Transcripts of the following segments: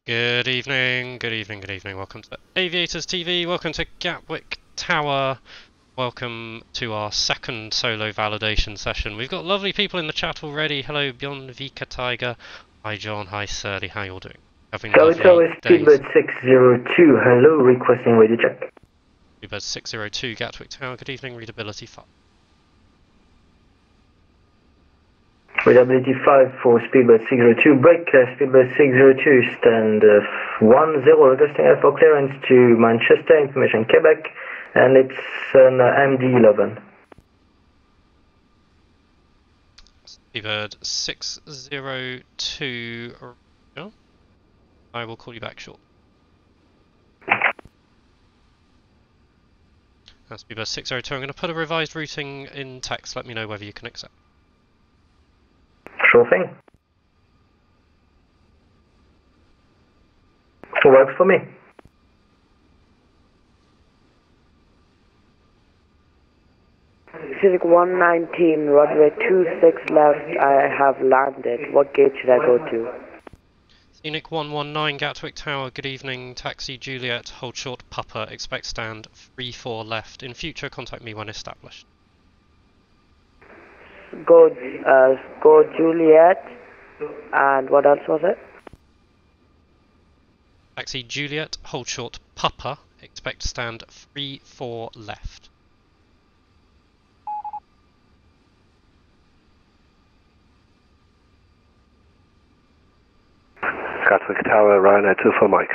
Good evening, good evening, good evening. Welcome to Aviators TV, welcome to Gatwick Tower, welcome to our second solo validation session. We've got lovely people in the chat already. Hello Bjorn, Vika Tiger, hi John, hi Surly, how you all doing? Having lovely days. Speedbird 602, hello, requesting radio check. Speedbird 602, Gatwick Tower, good evening, readability 5. Readability 5 for Speedbird 602, break Speedbird 602, stand 10, requesting for clearance to Manchester, information Quebec, and it's an MD-11. Speedbird 602, I will call you back shortly. That's Speedbird 602, I'm going to put a revised routing in text, let me know whether you can accept. Sure thing. Works for me. Civic 119, runway 26 left, I have landed. What gate should I go to? Scenic 119, Gatwick Tower, good evening. Taxi Juliet, hold short Papa, expect stand 34 left. In future, contact me when established. Go Juliet, and what else was it? Taxi Juliet, hold short Papa, expect stand 34 left. Gatwick Tower, Ryanair 24 Mike.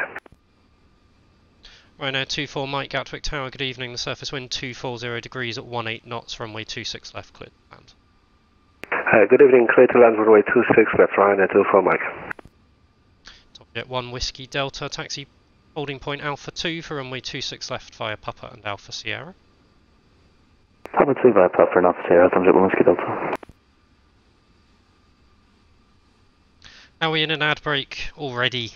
Ryanair 24 Mike, Gatwick Tower, good evening. The surface wind 240 degrees at 18 knots, runway 26 left, cleared to land. Good evening, clear to land, runway 26 left, Ryanair 24 Mike. Top Jet 1 Whiskey Delta, taxi holding point Alpha 2 for runway 26 left via Papa and Alpha Sierra. Papa 2 via Papa and Alpha Sierra, Tom Jet 1 Whiskey Delta. Are we in an ad break already?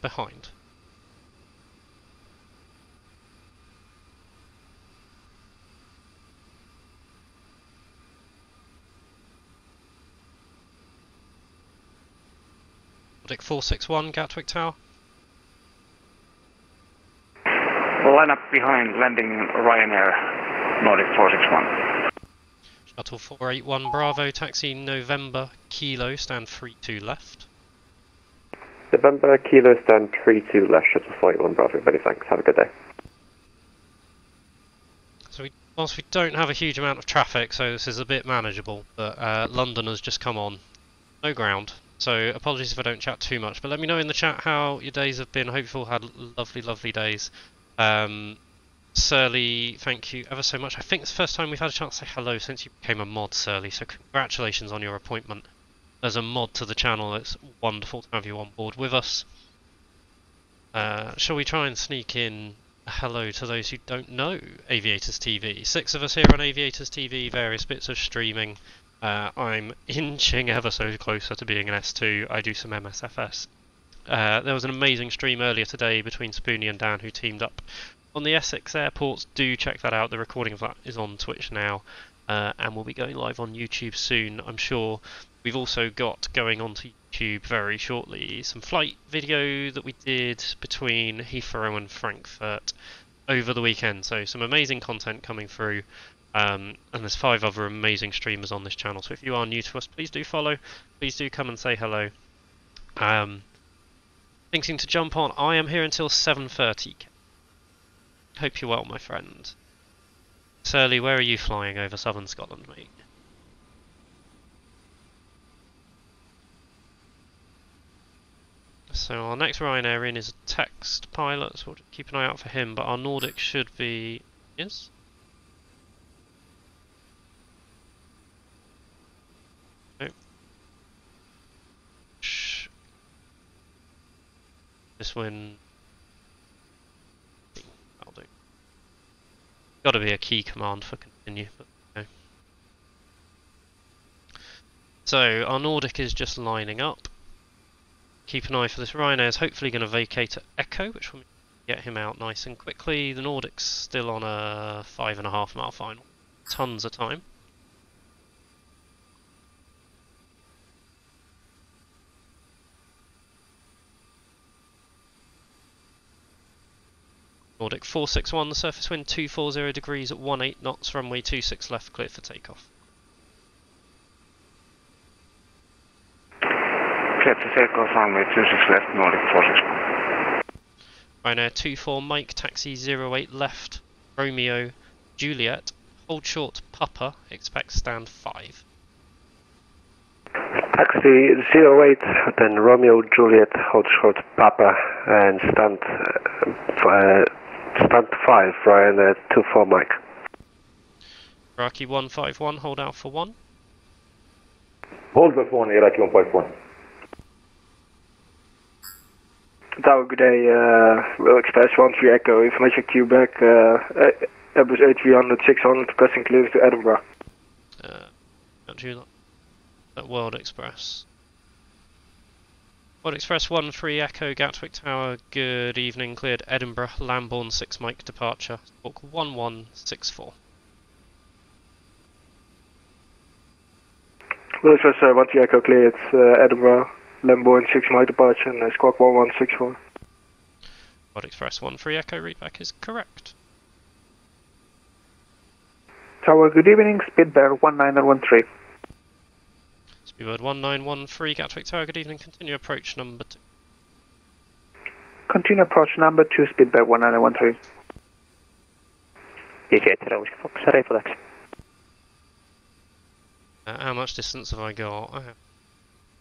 Behind. Nordic 461, Gatwick Tower. Line up behind, landing Ryanair, Nordic 461. Shuttle 481 Bravo, taxi November Kilo, stand 32 left. November Kilo, stand 32 left, Shuttle 481 Bravo, many thanks, have a good day. So whilst we don't have a huge amount of traffic, so this is a bit manageable, but London has just come on. No ground. So apologies if I don't chat too much, but let me know in the chat how your days have been. Hope you've all had lovely, lovely days. Surly, thank you ever so much. I think it's the first time we've had a chance to say hello since you became a mod, Surly, so congratulations on your appointment as a mod to the channel. It's wonderful to have you on board with us. Shall we try and sneak in a hello to those who don't know Aviators TV? 6 of us here on Aviators TV, various bits of streaming. I'm inching ever so closer to being an S2. I do some MSFS. There was an amazing stream earlier today between Spoonie and Dan, who teamed up on the Essex airports. Do check that out. The recording of that is on Twitch now, and will be going live on YouTube soon, I'm sure. We've also got going onto YouTube very shortly some flight video that we did between Heathrow and Frankfurt over the weekend. So some amazing content coming through. And there's 5 other amazing streamers on this channel, so if you are new to us, please do follow, please do come and say hello. Thinking to jump on, I am here until 7:30. Hope you're well, my friend. Surly, where are you flying over southern Scotland, mate? So our next Ryanair in is a text pilot, so we'll keep an eye out for him, but our Nordic should be... Yes? This win. That'll do. Got to be a key command for continue. But okay. So our Nordic is just lining up. Keep an eye for this. Ryanair is hopefully going to vacate at Echo, which will get him out nice and quickly. The Nordic's still on a 5.5 mile final. Tons of time. Nordic 461, the surface wind 240 degrees at 18 knots, runway 26 left, clear for takeoff. Clear to takeoff, runway 26 left, Nordic 461. Ryanair 24 Mike, taxi 08 left, Romeo, Juliet, hold short Papa, expect stand 5. Taxi 08, then Romeo, Juliet, hold short Papa, and stand 5, Ryanair 24 Mike. Iraqi 151, hold out for 1. Hold for 1, Iraqi 151. Tower, good day, Will Express 13 Echo, information Quebec, Airbus A300 600 requesting clearance to Edinburgh. Can't do that. World Express. World Express 13 Echo, Gatwick Tower, good evening, cleared Edinburgh, Lambourne 6 Mike departure, book 1164. Will Express 13 Echo cleared Edinburgh, Lambourne 6 Mike departure, and squawk 1164. World Express 13 Echo, readback is correct. Tower, good evening, Speedbird 1913. Speedbird 1913, Gatwick Tower, good evening, continue approach number 2. Continue approach number 2, Speedbird 1913. How much distance have I got? I have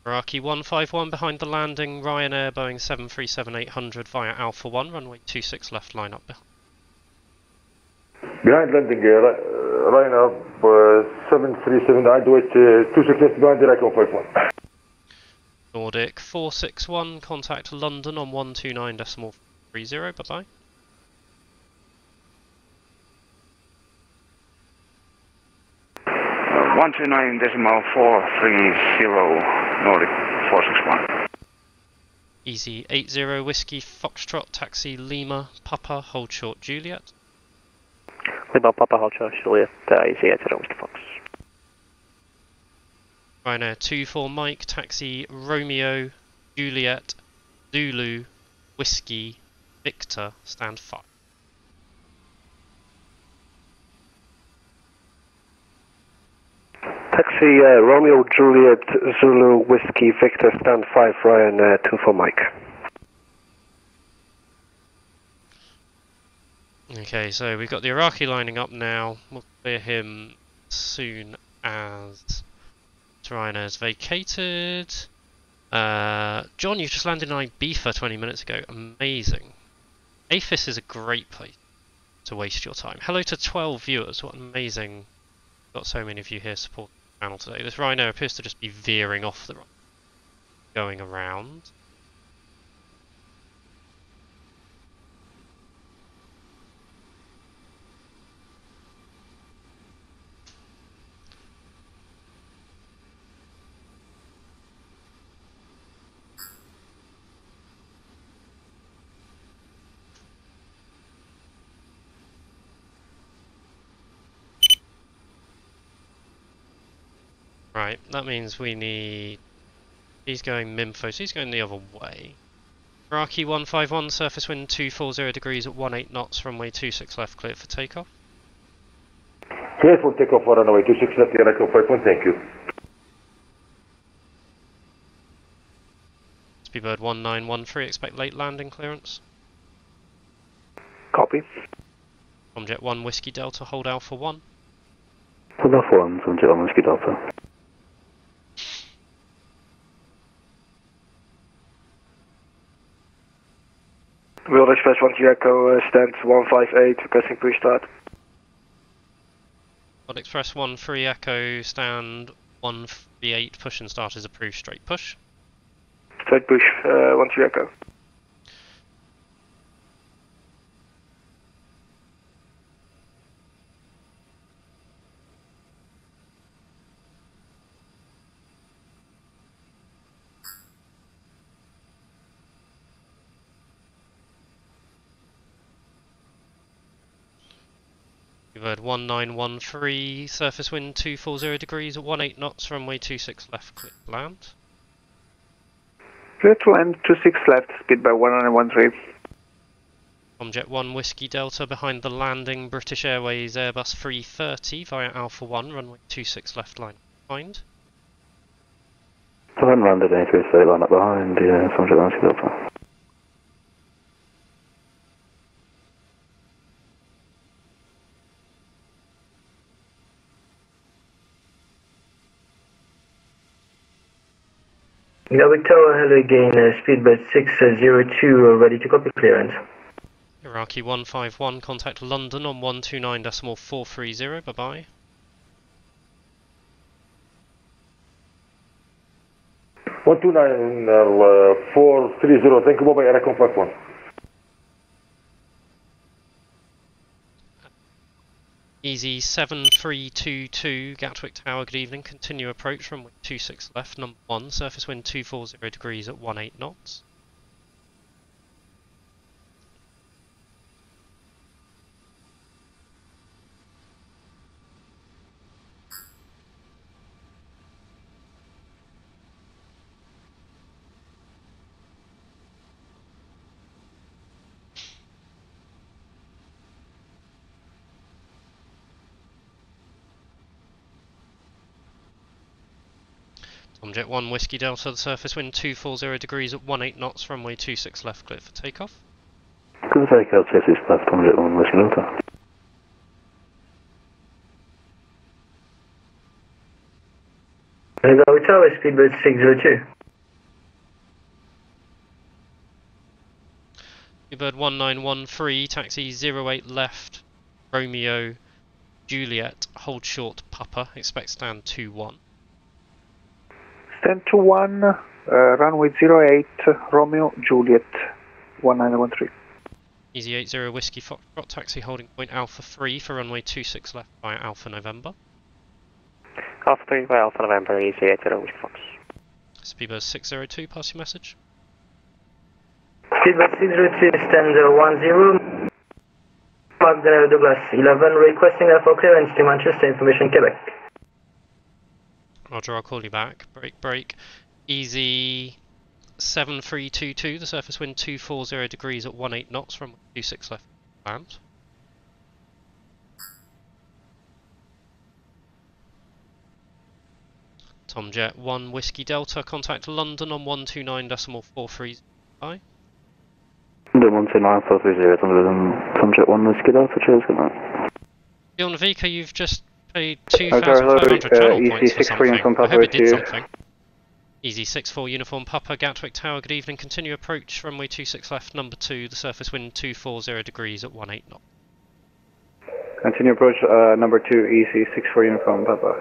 Iraqi 151 behind the landing, Ryanair Boeing 737-800 via Alpha 1, runway 26 left, line up behind. Behind landing, Ryanair 737, I'd wait 26 left behind Iraqi 151. Nordic 461, contact London on 129.30, bye-bye. Uh, 129.430, Nordic 461. Easy 80 Whiskey Foxtrot, taxi Lima, Papa, hold short Juliet. Lima, Papa, hold short Juliet, easy 80 Whiskey Fox. Ryanair 24 Mike, taxi Romeo, Juliet, Zulu, Whiskey, Victor, stand 5. Taxi Romeo, Juliet, Zulu, Whiskey, Victor, stand 5, Ryanair 24 Mike. Okay, so we've got the Iraqi lining up now. We'll clear him soon as Ryanair's vacated. John, you just landed in Ibiza 20 minutes ago. Amazing. AFIS is a great place to waste your time. Hello to 12 viewers. What amazing. Got so many of you here supporting the channel today. This Ryanair appears to just be veering off the road, going around. Right, that means we need... He's going Mimfo, so he's going the other way. Iraqi 151, surface wind 240 degrees at 18 knots, runway 26 left, cleared for takeoff. Clear for takeoff for runway 26 left, Echo 51, thank you. Speedbird 1913, expect late landing clearance. Copy. Comjet 1 Whiskey Delta, hold Alpha 1. Hold Alpha 1, Comjet 1 Whiskey Delta. World Express 1 Echo, stand 158, requesting pre-start. World Express 13 Echo, stand 138, push and start is approved, straight push. Straight push, 1 Echo. Bird 1913, surface wind 240 degrees at 18 knots, runway 26 left, clear to land. Clear to land 26 left, speed by 1913. Comjet 1 Whiskey Delta, behind the landing, British Airways Airbus 330 via Alpha 1, runway 26 left, line behind. So I haven't landed any 330 line up behind, yeah, Comjet 1 Whiskey Delta. Gatwick Tower, hello again, speedbird 602, ready to copy clearance. Iraqi 151, contact London on 129.430, bye-bye. 129.430, thank you, bye-bye, Air Compact 1. Easy 7322, Gatwick Tower, good evening. Continue approach from 26 left, number 1, surface wind 240 degrees at 18 knots. Comjet 1 Whiskey Delta, the surface wind 240 degrees at 18 knots, runway 26 left, clear for takeoff. Clear for takeoff, 26 left, Comjet 1 Whiskey Delta. Gatwick Tower, speedbird 602. Speedbird 1913, taxi 08 left, Romeo, Juliet, hold short, Papa, expect stand 21. Stand 21, runway 08, Romeo, Juliet, 1913. Easy 80 Whiskey Foxtrot, taxi holding point Alpha 3 for runway 26 left via Alpha November. Alpha 3 by Alpha November, Easy 80 Whiskey Fox. Speedbird 602, pass your message. Speedbird 602, stand 10. Mark Douglas 11, requesting for clearance to Manchester, information Quebec. Roger, I'll call you back. Break. Easy 7322, the surface wind 240 degrees at 18 knots from 26 left land. Tomjet 1 Whiskey Delta, contact London on 129.430. Bye. London 129.430, Tomjet 1 Whiskey Delta, cheers, good night. Beyond Vika, you've just paid 2,500 channel points for something. I hope it did something. Easy 64 Uniform Papa, Gatwick Tower, good evening. Continue approach, runway 26 left, number 2, the surface wind 240 degrees at 18 knots. Continue approach, number 2, Easy 64 Uniform Papa.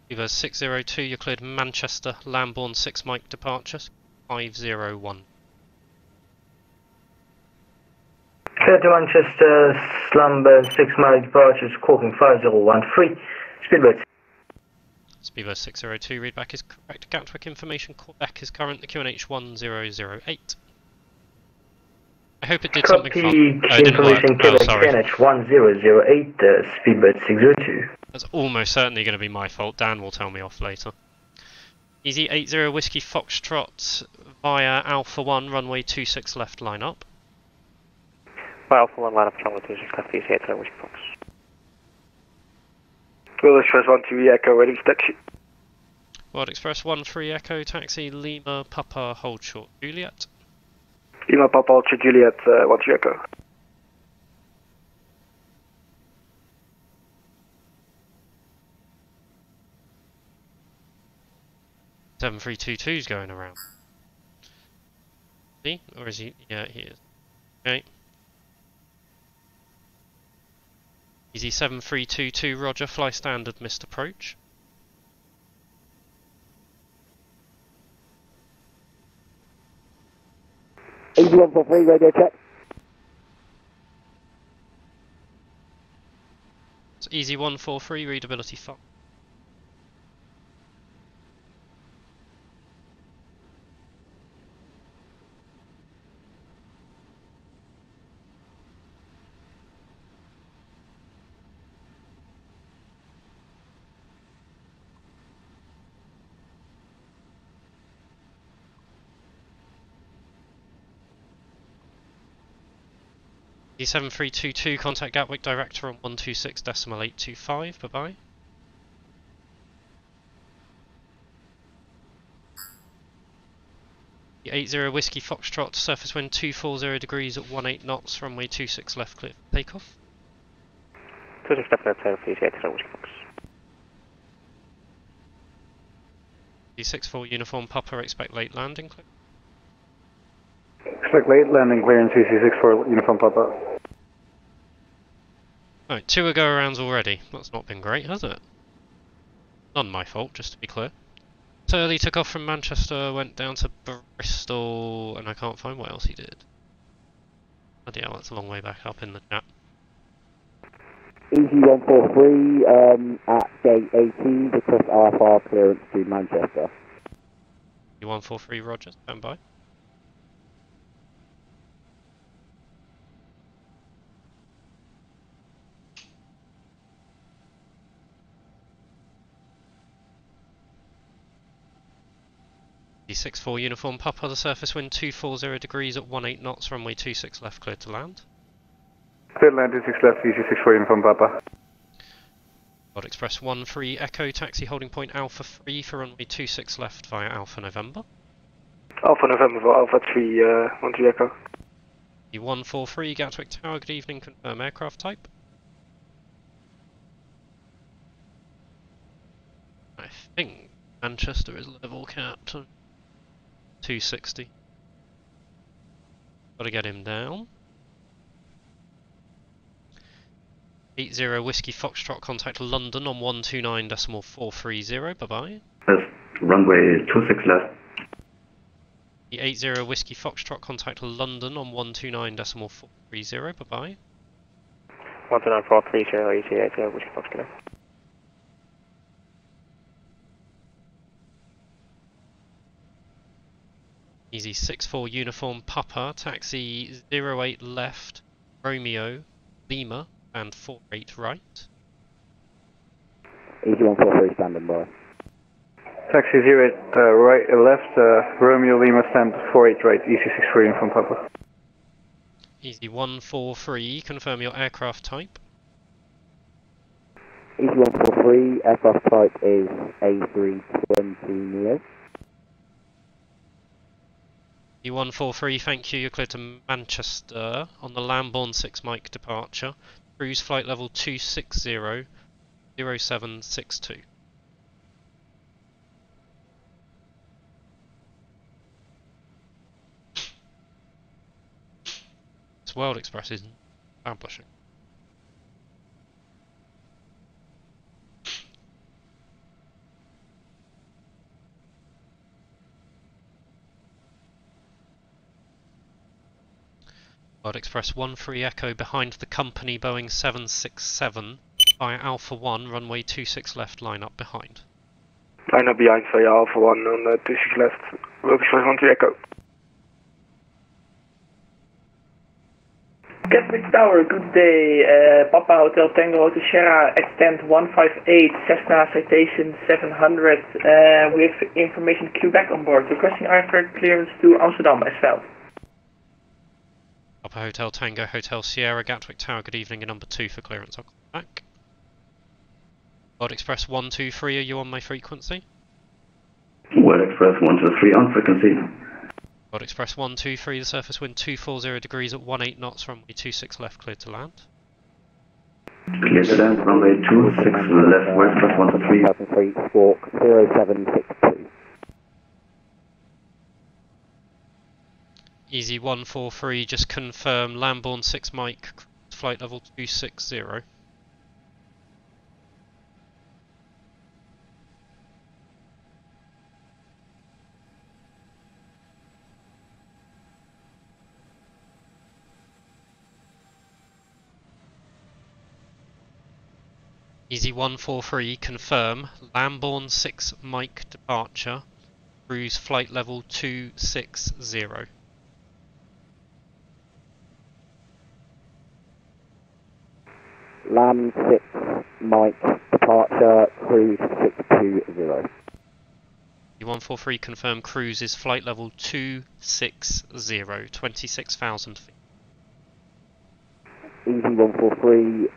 Uber 602, you're cleared Manchester, Lambourne 6 Mike departure, 501. Clear to Manchester, Lambourne 6 mile departure, squawking 5013. Speedbird. Speedbird 602, readback is correct. Gatwick information, Quebec is current, the QNH 1008. I hope it did something Copy, fun. Oh, it didn't work. information Oh, Quebec sorry. KNH 1008, speedbird 602. That's almost certainly going to be my fault. Dan will tell me off later. Easy 80 Whiskey Foxtrot via Alpha 1, runway 26 left, line up. By Alpha 1, line up runway 26 left, easy 80 Whiskey Fox. Will Express 13 Echo, ready for taxi. World Express 13 Echo, taxi, Lima, Papa, hold short, Juliet. Lima Papa Ultra Juliet, 13 Echo. Seven 322's going around. See? Or is he? Yeah, he is. Okay. Easy 7322, roger, fly standard, missed approach. Easy 143, radio check. It's easy 143, readability 5. E7322, contact Gatwick director on 126.825, bye bye. E80 Whiskey Foxtrot, surface wind 240 degrees at 18 knots, runway 26 left, clear for takeoff. 26 left, left, tail, please, 80 Whiskey Fox. E64 uniform Papa, expect late landing, clear. Expect late landing clearance CC64 uniform Papa. Right, 2 go-arounds already. That's not been great, has it? None my fault, just to be clear. Turley took off from Manchester, went down to Bristol, and I can't find what else he did. Bloody hell, that's a long way back up in the chat. Easy 143, at gate 18, request RFR clearance to Manchester. E143 Roger, stand by. E64 uniform Papa, the surface wind 240 degrees at 18 knots, runway 26 left, clear to land. Clear land 26 left, CC64 uniform Papa. World Express 13 Echo, taxi holding point Alpha 3 for runway 26 left via Alpha November. Alpha November for Alpha 3, 13 Echo. E143 Gatwick Tower, good evening, confirm aircraft type. I think Manchester is level capped. 260. Gotta get him down. 80 Whiskey Foxtrot, contact London on 129.430, bye bye. Yes, runway 26 left. The 80 Whiskey Foxtrot, contact London on 129.430, bye bye. 129.430, easy 80 Whiskey Foxtrot. Easy 64 uniform Papa, taxi 08 left, Romeo, Lima, and 48 right. Easy 143, standing by. Taxi 08 right, left, Romeo Lima stand 48 right, EC64 uniform Papa. Easy 143, confirm your aircraft type. Easy 143, aircraft type is A320 Neo. E143, thank you, you're clear to Manchester on the Lambourne 6 Mike departure. Cruise flight level 260, 0762. This World Express is establishing. World Express 13 Echo behind the company Boeing 767 via Alpha 1, runway 26 left, line up behind. Line up behind via Alpha 1 on 26 left. World Express 13 Echo. Gatwick Tower, good day. Papa Hotel Tango Hotel Sierra, extend 158, Cessna citation 700. We have information Quebec on board, requesting aircraft clearance to Amsterdam as well. Papa Hotel Tango Hotel Sierra, Gatwick Tower, good evening, and number 2 for clearance. I'll call back. World Express 123, are you on my frequency? World Express 123 on frequency. World Express 123, the surface wind 240 degrees at 18 knots, runway 26 left, cleared to land. Clear to land, runway 26 left, World Express 123. Squawk 0762. Easy 143, just confirm Lambourne 6 Mike, flight level 260. Easy 143, confirm Lambourne 6 Mike departure, cruise flight level 260. Lam 6 Mike departure, cruise 620. 143, confirm cruise is flight level 260, 26,000 feet. Easy 143,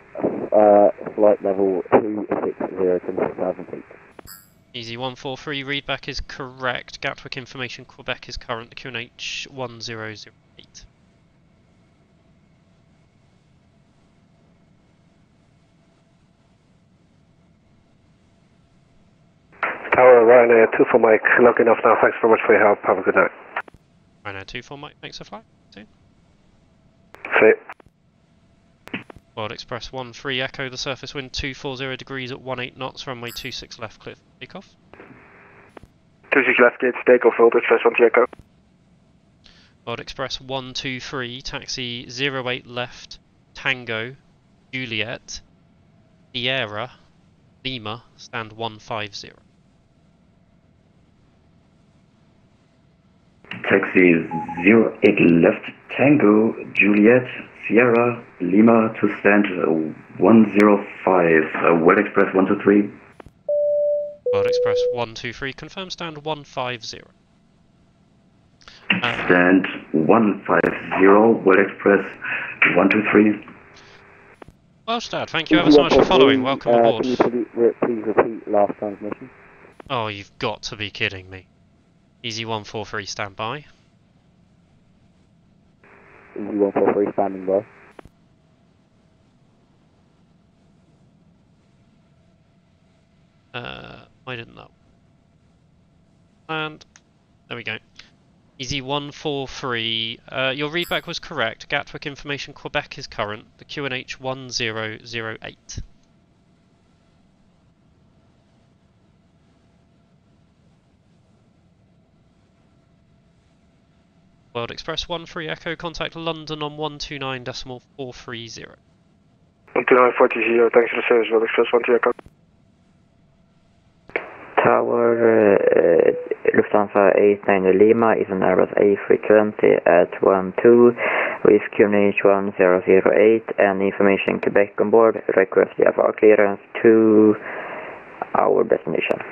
flight level 260, 26,000 feet. Easy 143, readback is correct. Gatwick information, Quebec is current, QNH 1008. Tower, Ryanair 24 Mike, logging off now. Thanks very much for your help. Have a good night. Ryanair 24 Mike makes a flight. See. See. World Express 13 Echo, the surface wind 240 degrees at 18 knots, runway 26 left, clear for takeoff. 26 left, gate takeoff, World Express 13 Echo. World Express 123, taxi 08 left, Tango, Juliet, Sierra, Lima, stand 150. Taxi 08 left, Tango, Juliet, Sierra, Lima to stand 105, World Express 123. World Express 123, confirm stand 150. Stand 150, World Express 123. Well, Stad, thank you ever so much for following. Welcome aboard. Can you please repeat last transmission? Oh, you've got to be kidding me. Easy 143, stand by. Easy 143, standing by. Why didn't that? And there we go. Easy 143. Your readback was correct. Gatwick information, Quebec is current. The QNH 1008. World Express 13 Echo, contact London on 129.430. 129.430, thanks for the service, World Express 13 Echo. Tower, Lufthansa 89 Lima is on Airbus A320 at 12 with QNH 1008 and information Quebec on board. Request VFR clearance to our destination.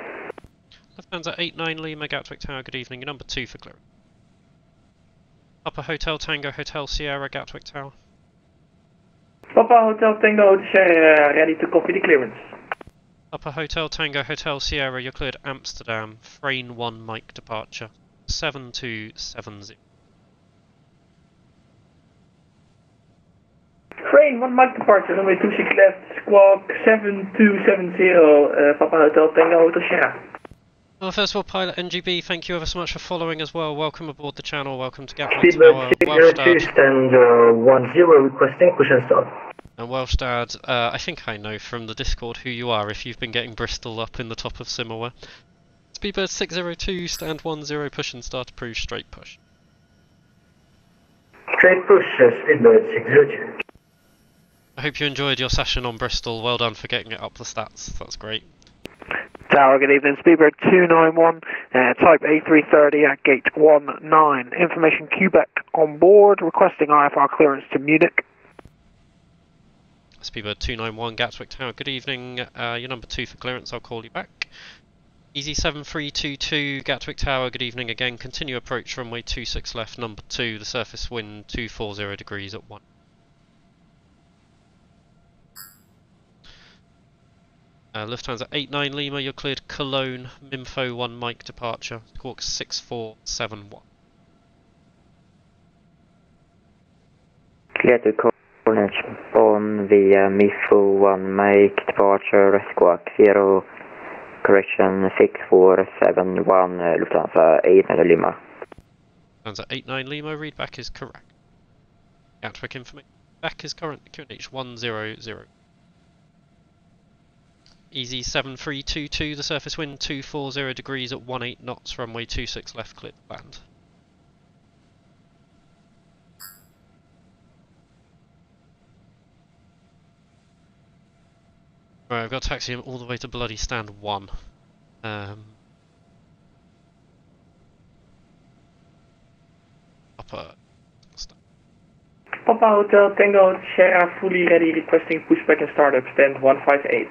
Lufthansa 89 Lima, Gatwick Tower, good evening. Number 2 for clearance. Upper Hotel Tango Hotel Sierra, Gatwick Tower. Papa Hotel Tango Hotel Sierra, ready to copy the clearance. Upper Hotel Tango Hotel Sierra, you're cleared Amsterdam, Frame 1 Mike departure, 7270. Frame 1 Mike departure, runway 26 left, squawk 7270, Papa Hotel Tango Hotel Sierra. Well, first of all, Pilot NGB, thank you ever so much for following as well. Welcome aboard the channel, welcome to Gatwick Tower. Speedbird 602, stand 10, requesting push and start. And Welshstad, I think I know from the Discord who you are if you've been getting Bristol up in the top of Simmerware. Speedbird 602, stand 10, push and start approved, straight push. Straight push, Speedbird 602. I hope you enjoyed your session on Bristol, well done for getting it up the stats, that's great. Tower, good evening. Speedbird 291, type A330 at gate 19. Information Quebec on board, requesting IFR clearance to Munich. Speedbird 291 Gatwick Tower, good evening. You're number 2 for clearance, I'll call you back. Easy 7322 Gatwick Tower, good evening again. Continue approach runway 26 left, number 2, the surface wind 240 degrees at 1. Lufthansa 89 Lima, you're cleared Cologne, Mimfo 1 Mike departure, squawk 6471. Clear to Cornish on via MIFO 1 Mike departure, squawk 0, correction 6471, Lufthansa 89 Lima. Lufthansa 89 Lima, readback is correct. Gatwick information, back is current, QNH 100. Easy 7322, the surface wind 240 degrees at 18 knots, runway 26 left, clear to land. Right, I've got to taxi him all the way to bloody stand 1. Upper stand. Papa Hotel Tango Sierra fully ready, requesting pushback and startup, stand 158.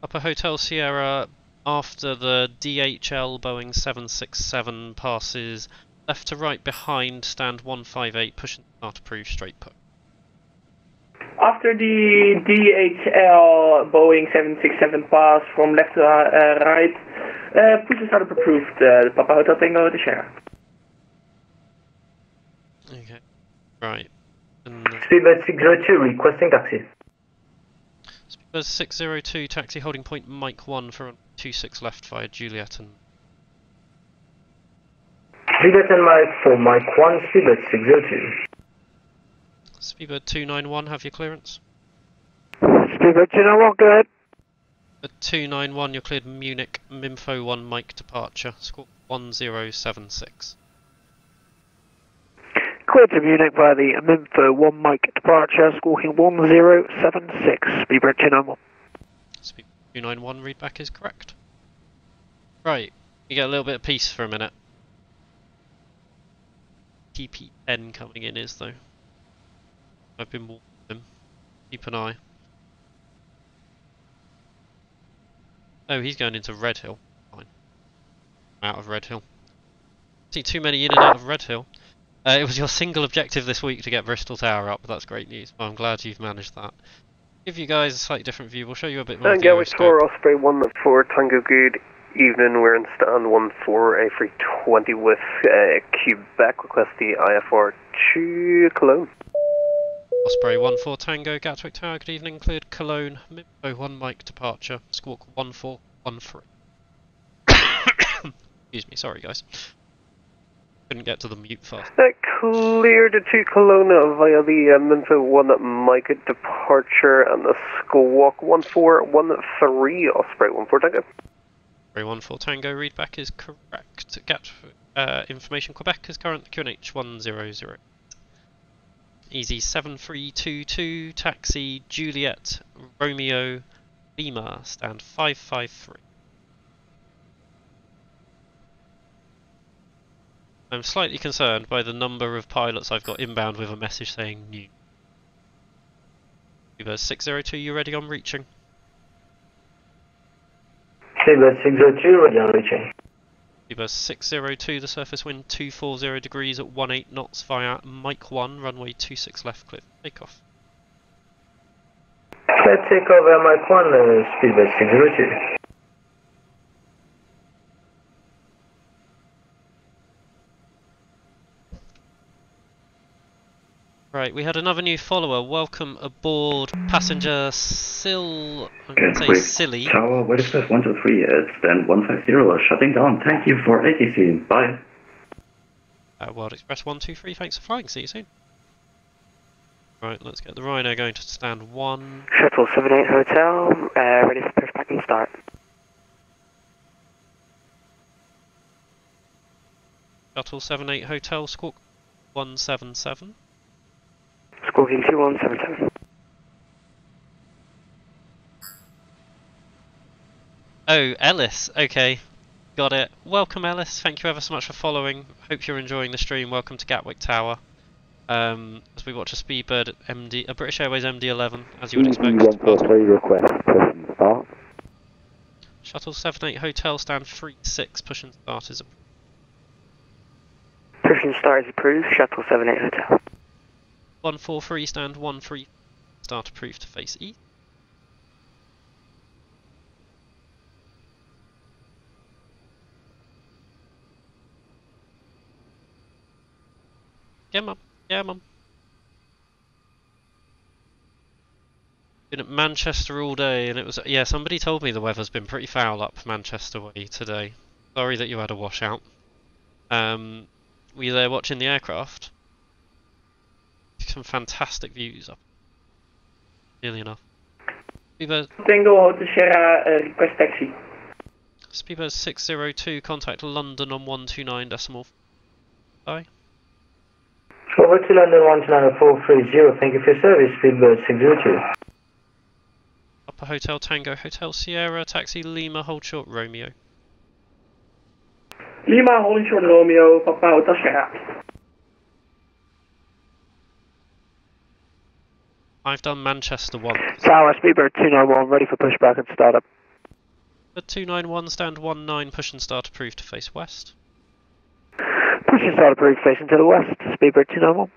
Upper Hotel Sierra, after the DHL Boeing 767 passes left to right behind stand 158, pushing start approved, straight put. After the DHL Boeing 767 pass from left to right, push and startup approved, Papa Hotel Tango to Sierra. Okay, right. Speedbird 602 requesting taxi. Speedbird 602, taxi holding point Mike 1 for 26 left via Juliet and... Juliet and Mike for Mike 1, Speedbird 602. Speedbird 291, have your clearance? Speedbird 291, go ahead. At 291, you're cleared Munich, Mimfo 1 Mike departure, squawk 1076. Cleared to Munich via the Mimfo 1 Mike departure, squawking 1076, Speedbird 291. Speedbird 291, readback is correct. Right, you get a little bit of peace for a minute. TPN coming in is though. I've been walking him. Keep an eye. Oh, he's going into Red Hill. Fine. Out of Red Hill. See too many in and out of Red Hill. It was your single objective this week to get Bristol Tower up, but that's great news. Well, I'm glad you've managed that. Give you guys a slightly different view. We'll show you a bit more. And Gatwick Tower, Osprey 1-4 Tango, good evening. We're in stand 14A320 with Quebec. Request the IFR to Cologne. Osprey 14 Tango, Gatwick Tower, good evening, cleared Cologne, Mimfo 1 Mike departure, squawk 1413. Excuse me, sorry guys. Couldn't get to the mute fast. Cleared to Cologne via the Mimfo 1 Mike departure and the squawk 1413, Osprey 14 Tango. Osprey 14 Tango, readback is correct. Gatwick, information Quebec is current, QNH 100. Easy 7322, taxi Juliet Romeo Lima, stand 553. I'm slightly concerned by the number of pilots I've got inbound with a message saying new. Speedbird 602, you ready on reaching? Speedbird 602, ready on reaching. Speedbird 602, the surface wind 240 degrees at 18 knots via Mike 1, runway 26 left, clear for takeoff. Clear takeoff via Mike 1, Speedbird 602. Right, we had another new follower. Welcome aboard, passenger Silly. Tower, West Express 123, stand 150, shutting down. Thank you for ATC. Bye. World Express 123, thanks for flying. See you soon. Right, let's get the Rhino going to stand 1. Shuttle 78 Hotel, ready for pushback and start. Shuttle 78 Hotel, squawk 177. Squawking 2177. Oh, Ellis, okay. Got it. Welcome Ellis, thank you ever so much for following. Hope you're enjoying the stream. Welcome to Gatwick Tower. as we watch a Speedbird a British Airways MD-11, as you would expect. 143 request, push and start. Shuttle 78 Hotel, stand 36, push and start is approved. Push and start is approved, Shuttle 78 Hotel. 143, stand 13, start approved to face east. Yeah, mum. Yeah, mum. Been at Manchester all day, and it was... Yeah, somebody told me the weather's been pretty foul up Manchester way today. Sorry that you had a washout. Were you there watching the aircraft? Some fantastic views up. Nearly enough. Speedbird... Tango Hotel Sierra, request taxi. Speedbird 602, contact London on 129.5. Bye. Over to London 129.430, thank you for your service, Speedbird 602. Upper Hotel Tango Hotel Sierra, taxi Lima, hold short Romeo. Lima, holding short Romeo, Papa Hotel Sierra. I've done Manchester 1. Tower, Speedbird 291, ready for pushback and startup. 291, stand 19, push and start approved to face west. Push and start approved, facing to the west, Speedbird 291.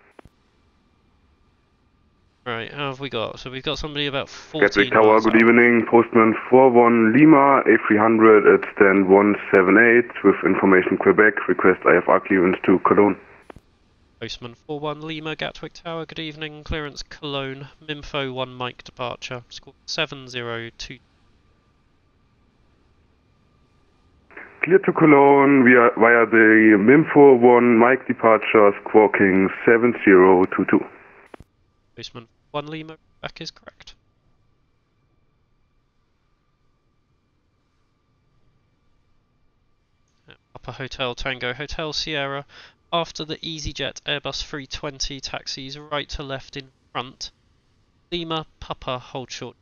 Right, how have we got? So we've got somebody about 14 Gatwick Tower, miles good out. evening. Postman 41 Lima, A300 at stand 178 with information Quebec. Request IFR clearance to Cologne. Postman 41 Lima, Gatwick Tower, good evening. Clearance Cologne, Mimfo 1 Mike departure, score 702. Clear to Cologne via the Mimfo 1 Mike departure, squawking 7022. Postman 1 Lima, back is correct. Upper Hotel Tango Hotel Sierra, after the EasyJet Airbus 320 taxis right to left in front. Lima, Papa, hold short.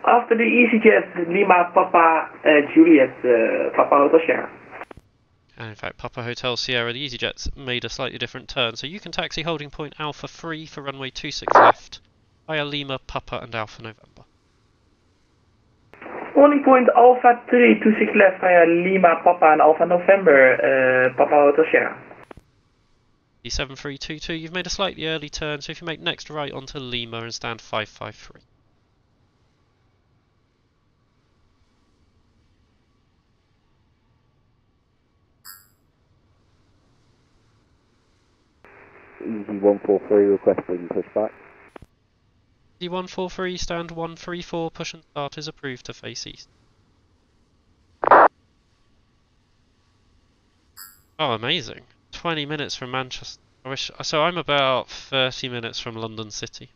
After the EasyJet, Lima, Papa, Juliet, Papa Hotel Sierra. And in fact, Papa Hotel Sierra, the EasyJet's made a slightly different turn, so you can taxi holding point Alpha 3 for runway 26 left, via Lima, Papa and Alpha November. Holding point Alpha 3, 26 left via Lima, Papa and Alpha November, Papa Hotel Sierra. D7322, you've made a slightly early turn, so if you make next right onto Lima and stand 553. Easy 143 requesting pushback. D143, stand 134, push and start is approved to face east. Oh, amazing. 20 minutes from Manchester. So I'm about 30 minutes from London City.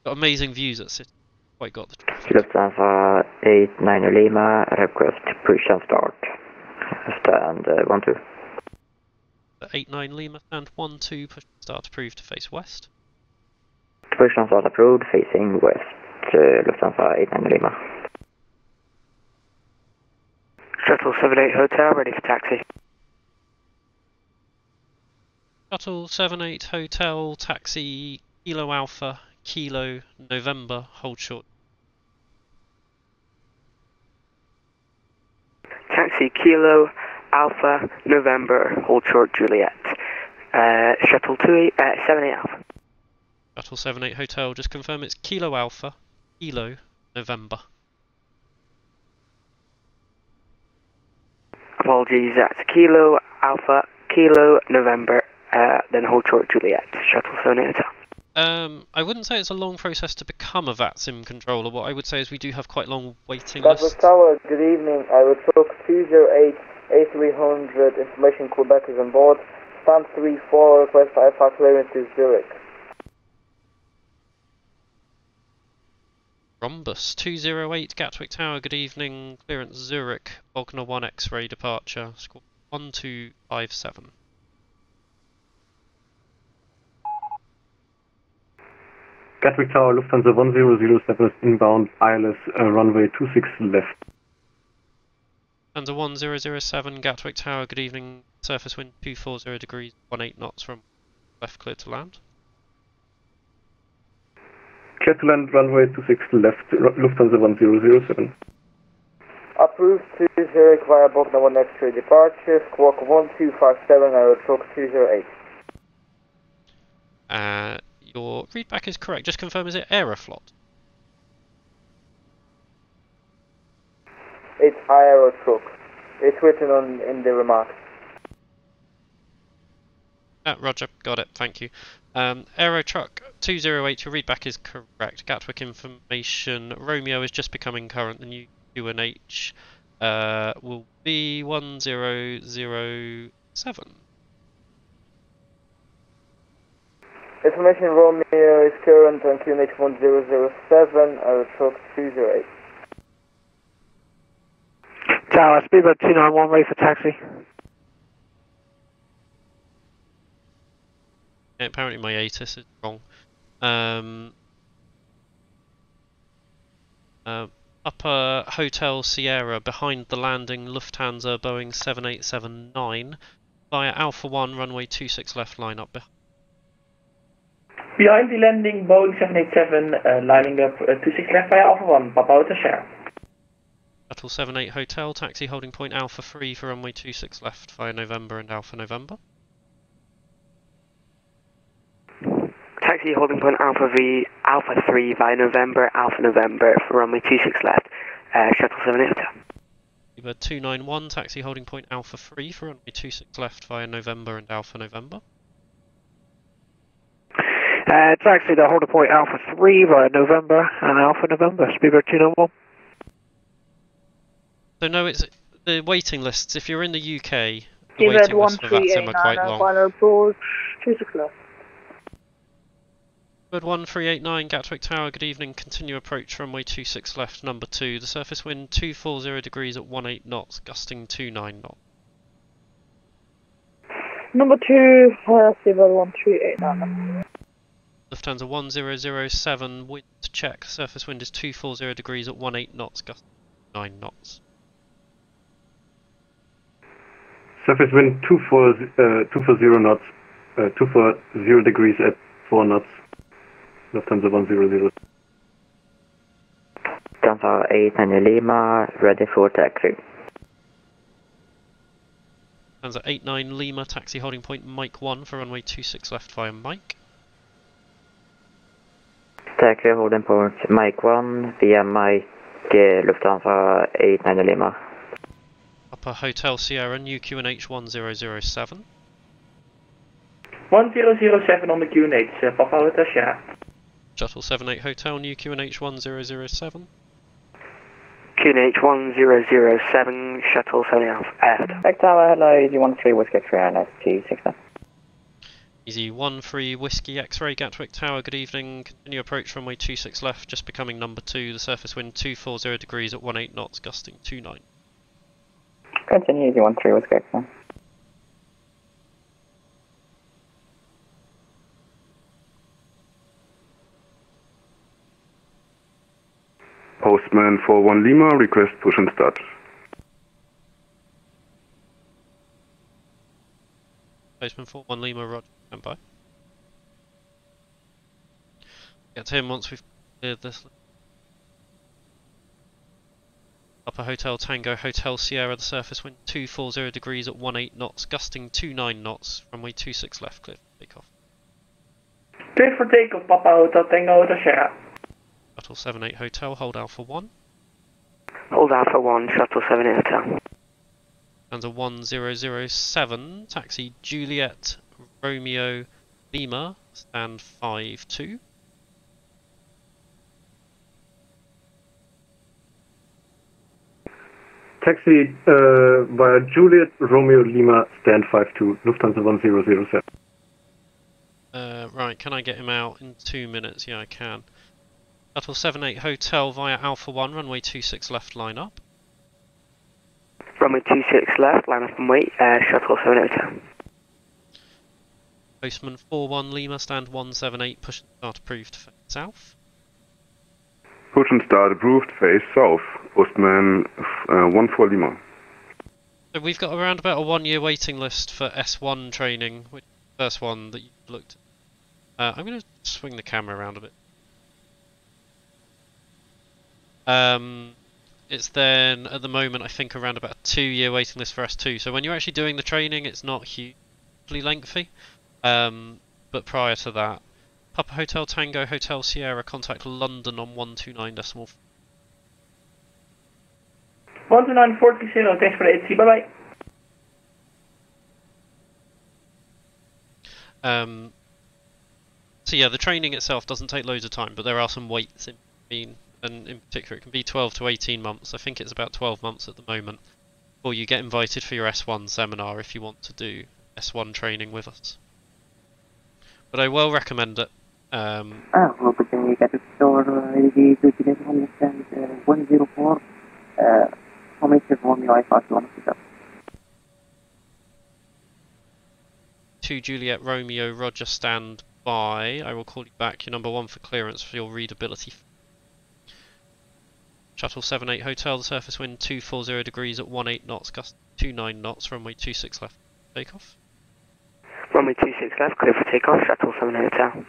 Got amazing views at City. Quite got the traffic. Lufthansa 89 Lima, request push and start. Stand 12. 89 Lima, stand 12, push and start approved to face west. Push and start approved, facing west. Lufthansa 89 Lima. Shuttle 78 Hotel, ready for taxi. Shuttle 78 Hotel, taxi Kilo Alpha, Kilo November, hold short. Taxi Kilo Alpha November, hold short Juliet. Shuttle 78 Alpha. Shuttle 78 Hotel, just confirm it's Kilo Alpha, Kilo November. Apologies, that's Kilo Alpha, Kilo November, then hold short Juliet. Shuttle 78 Hotel. I wouldn't say it's a long process to become a VATSIM controller. What I would say is we do have quite long waiting lists. Gatwick Tower, good evening. I would talk 208 A300, information Quebec is on board. Stand 34, request IFR clearance to Zurich. Rhombus 208 Gatwick Tower, good evening. Clearance Zurich, Wagner 1 X-ray departure, score 1257. Gatwick Tower, Lufthansa 1007 is inbound, ILS runway 26 left. Lufthansa 1007, Gatwick Tower, good evening. Surface wind 240 degrees, 18 knots from left, clear to land. Clear to land, runway 26 left, Lufthansa 1007. Approved 20 via Bogna 1 X-ray departure, squawk 1257, Aerotrox 208. Your readback is correct. Just confirm, is it Aeroflot? It's Aerotrox. It's written in the remarks. Roger, got it, thank you. Aerotruck 208, your readback is correct. Gatwick information, Romeo is just becoming current, the new QNH will be 1007. Information Romeo is current on QNH 1007, Aerotrox 208. Tower, speedbird 291, ready for taxi. Yeah, apparently my ATC is wrong. Upper Hotel Sierra, behind the landing, Lufthansa Boeing 7879, via Alpha 1, runway 26 left, line up. Behind the landing, Boeing 787, lining up 26 left via Alpha 1, Papa Hotel Sierra. Shuttle 78 Hotel, taxi holding point Alpha 3 for runway 26 left via November and Alpha November. Taxi holding point Alpha 3 via November, Alpha November for runway 26 left, Shuttle 78 Hotel. Bird 291, taxi holding point Alpha 3 for runway 26 left via November and Alpha November. Taxi to holding point Alpha 3 via November and Alpha November, speedbird 291. So no, it's the waiting lists. If you're in the UK, the waiting lists for VATSIM are quite long. Bird 1389, Gatwick Tower, good evening. Continue approach runway 26 left, number 2. The surface wind 240 degrees at 18 knots, gusting 29 knots. Number 2, Seabird 1389. Lufthansa 1007, wind check. Surface wind is 240 degrees at 18 knots, gusting 9 knots. Surface wind 240 knots, 240 degrees at 4 knots. Lufthansa 100. Lufthansa 89 Lima, ready for taxi. Lufthansa 89 Lima, taxi holding point Mike 1 for runway 26 left via Mike. Taxi holding point Mike 1 via Mike, Lufthansa 89 Lima. Upper Hotel Sierra, new QNH 1007. 1007 on the QNH, Papa Hotel Sierra. Shuttle 78 Hotel, new QNH 1007. QNH 1007, Shuttle 78 Hotel. Back Tower, hello, Easy 13 Whiskey X-ray and ST69. Easy 13 Whiskey X-ray, Gatwick Tower, good evening. Continue approach runway 26 left, just becoming number 2. The surface wind 240 degrees at 18 knots, gusting 29. Continue, Easy 13 Whiskey X-ray. Postman 41 Lima, request push and start. Postman 41 Lima, roger, stand by. Get to him once we've cleared this. Upper Hotel Tango, Hotel Sierra, the surface wind 240 degrees at 18 knots, gusting 29 knots, runway 26 left, clear for takeoff. Clear for takeoff, Papa Hotel Tango, Hotel Sierra. Shuttle 78 Hotel, hold Alpha 1. Hold Alpha 1, Shuttle 78 Hotel. Lufthansa 1007, taxi Juliet Romeo Lima, stand 52. Taxi via Juliet Romeo Lima, stand 52, Lufthansa 1007. Right, can I get him out in 2 minutes? Yeah, I can. Shuttle 78 Hotel via Alpha 1, runway 26 left, line up. Runway 26 left, line up and wait, Shuttle 78 Hotel. Postman 41 Lima, stand 178, push and start approved, face south. Push and start approved, face south. Postman 14 Lima. So we've got around about a 1-year waiting list for S1 training, which is the first one that you looked at. I'm going to swing the camera around a bit. It's then, at the moment, I think around about a 2-year waiting list for S2. So when you're actually doing the training, it's not hugely lengthy. But prior to that, Papa Hotel Tango Hotel Sierra, contact London on 129.4. 129.430, thanks for the ATC, bye bye. So yeah, the training itself doesn't take loads of time, but there are some waits in between, and in particular it can be 12 to 18 months. I think it's about 12 months at the moment, or you get invited for your S1 seminar if you want to do S1 training with us. But I will recommend it. Well, but you got to store the 104. How much is Romeo I thought you wanted to go? 2 Juliet Romeo Roger, stand by. I will call you back. Your number 1 for clearance for your readability. Shuttle 78 Hotel, the surface wind 240 degrees at 18 knots, gust 29 knots, runway 26 left. Takeoff. Runway 26 left, clear for takeoff, Shuttle 78 Hotel.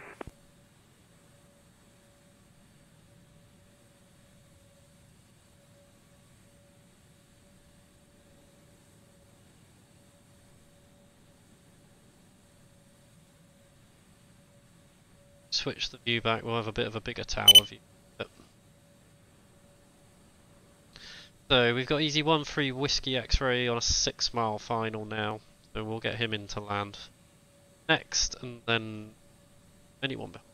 Switch the view back, we'll have a bit of a bigger tower view. So we've got Easy 13 Whiskey X-Ray on a 6-mile final now, so we'll get him into land next, and then anyone behind.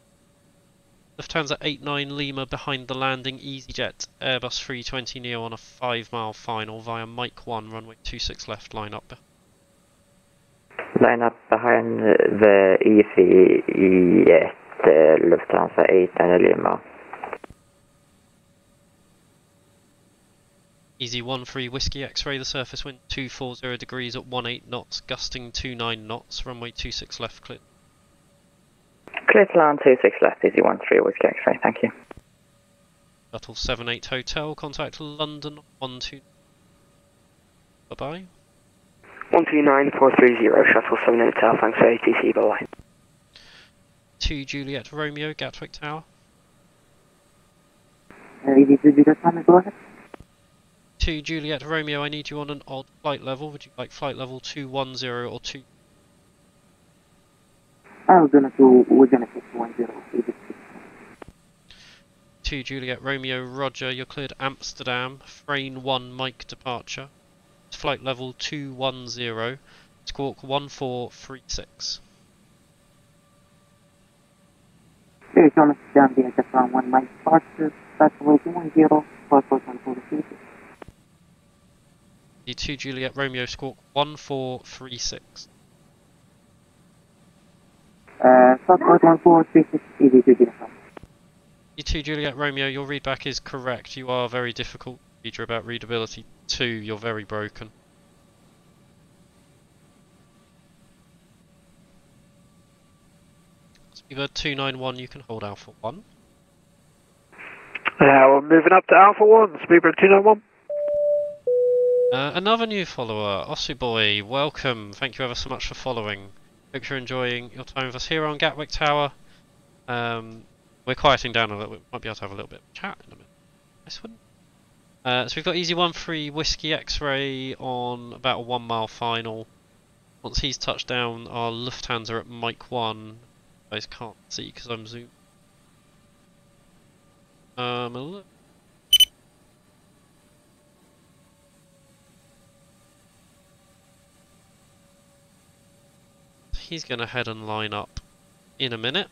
Lufthansa 89 Lima behind the landing, EasyJet Airbus 320 Neo on a 5-mile final via Mike 1, runway 26 left, line up. Line up behind the EasyJet Lufthansa 89 Lima. Easy 13 Whiskey X-Ray, the surface wind 240 degrees at 18 knots, gusting 29 knots, runway 26 left, clear. Clear to land 26 left, Easy 13 Whiskey X-Ray, thank you. Shuttle 78 Hotel, contact London 12. Bye bye. 129.430, Shuttle 78 Hotel, thanks for ATC, bye bye. 2 Juliet Romeo, Gatwick Tower. Easy 2 Juliet Romeo, go ahead. 2 Juliet Romeo, I need you on an odd flight level. Would you like flight level 210 or 2? We're gonna take 210. 2 Juliet Romeo, Roger, you're cleared Amsterdam, Frame 1 Mike departure. It's flight level 210, squawk 1436. Okay, so Amsterdam, the Amsterdam 1 Mike departure, flight level 210, 4446. 2 Juliet Romeo, squawk 1436. Squawk 1436, Easy 2 Juliet. 2 Juliet Romeo, your readback is correct. You are very difficult. You're about readability 2, you're very broken. Speedbird 291, you can hold Alpha 1. We're moving up to Alpha 1, Speedbird 291. Another new follower, Osuboy, welcome. Thank you ever so much for following. Hope you're enjoying your time with us here on Gatwick Tower. We're quieting down a little bit. Might be able to have a little bit of chat in a minute. Nice one. So we've got Easy 13 Whiskey X-Ray on about a 1-mile final. Once he's touched down, our Lufthansa at Mike 1. You guys can't see because I'm zoomed. Look. He's going to head and line up in a minute.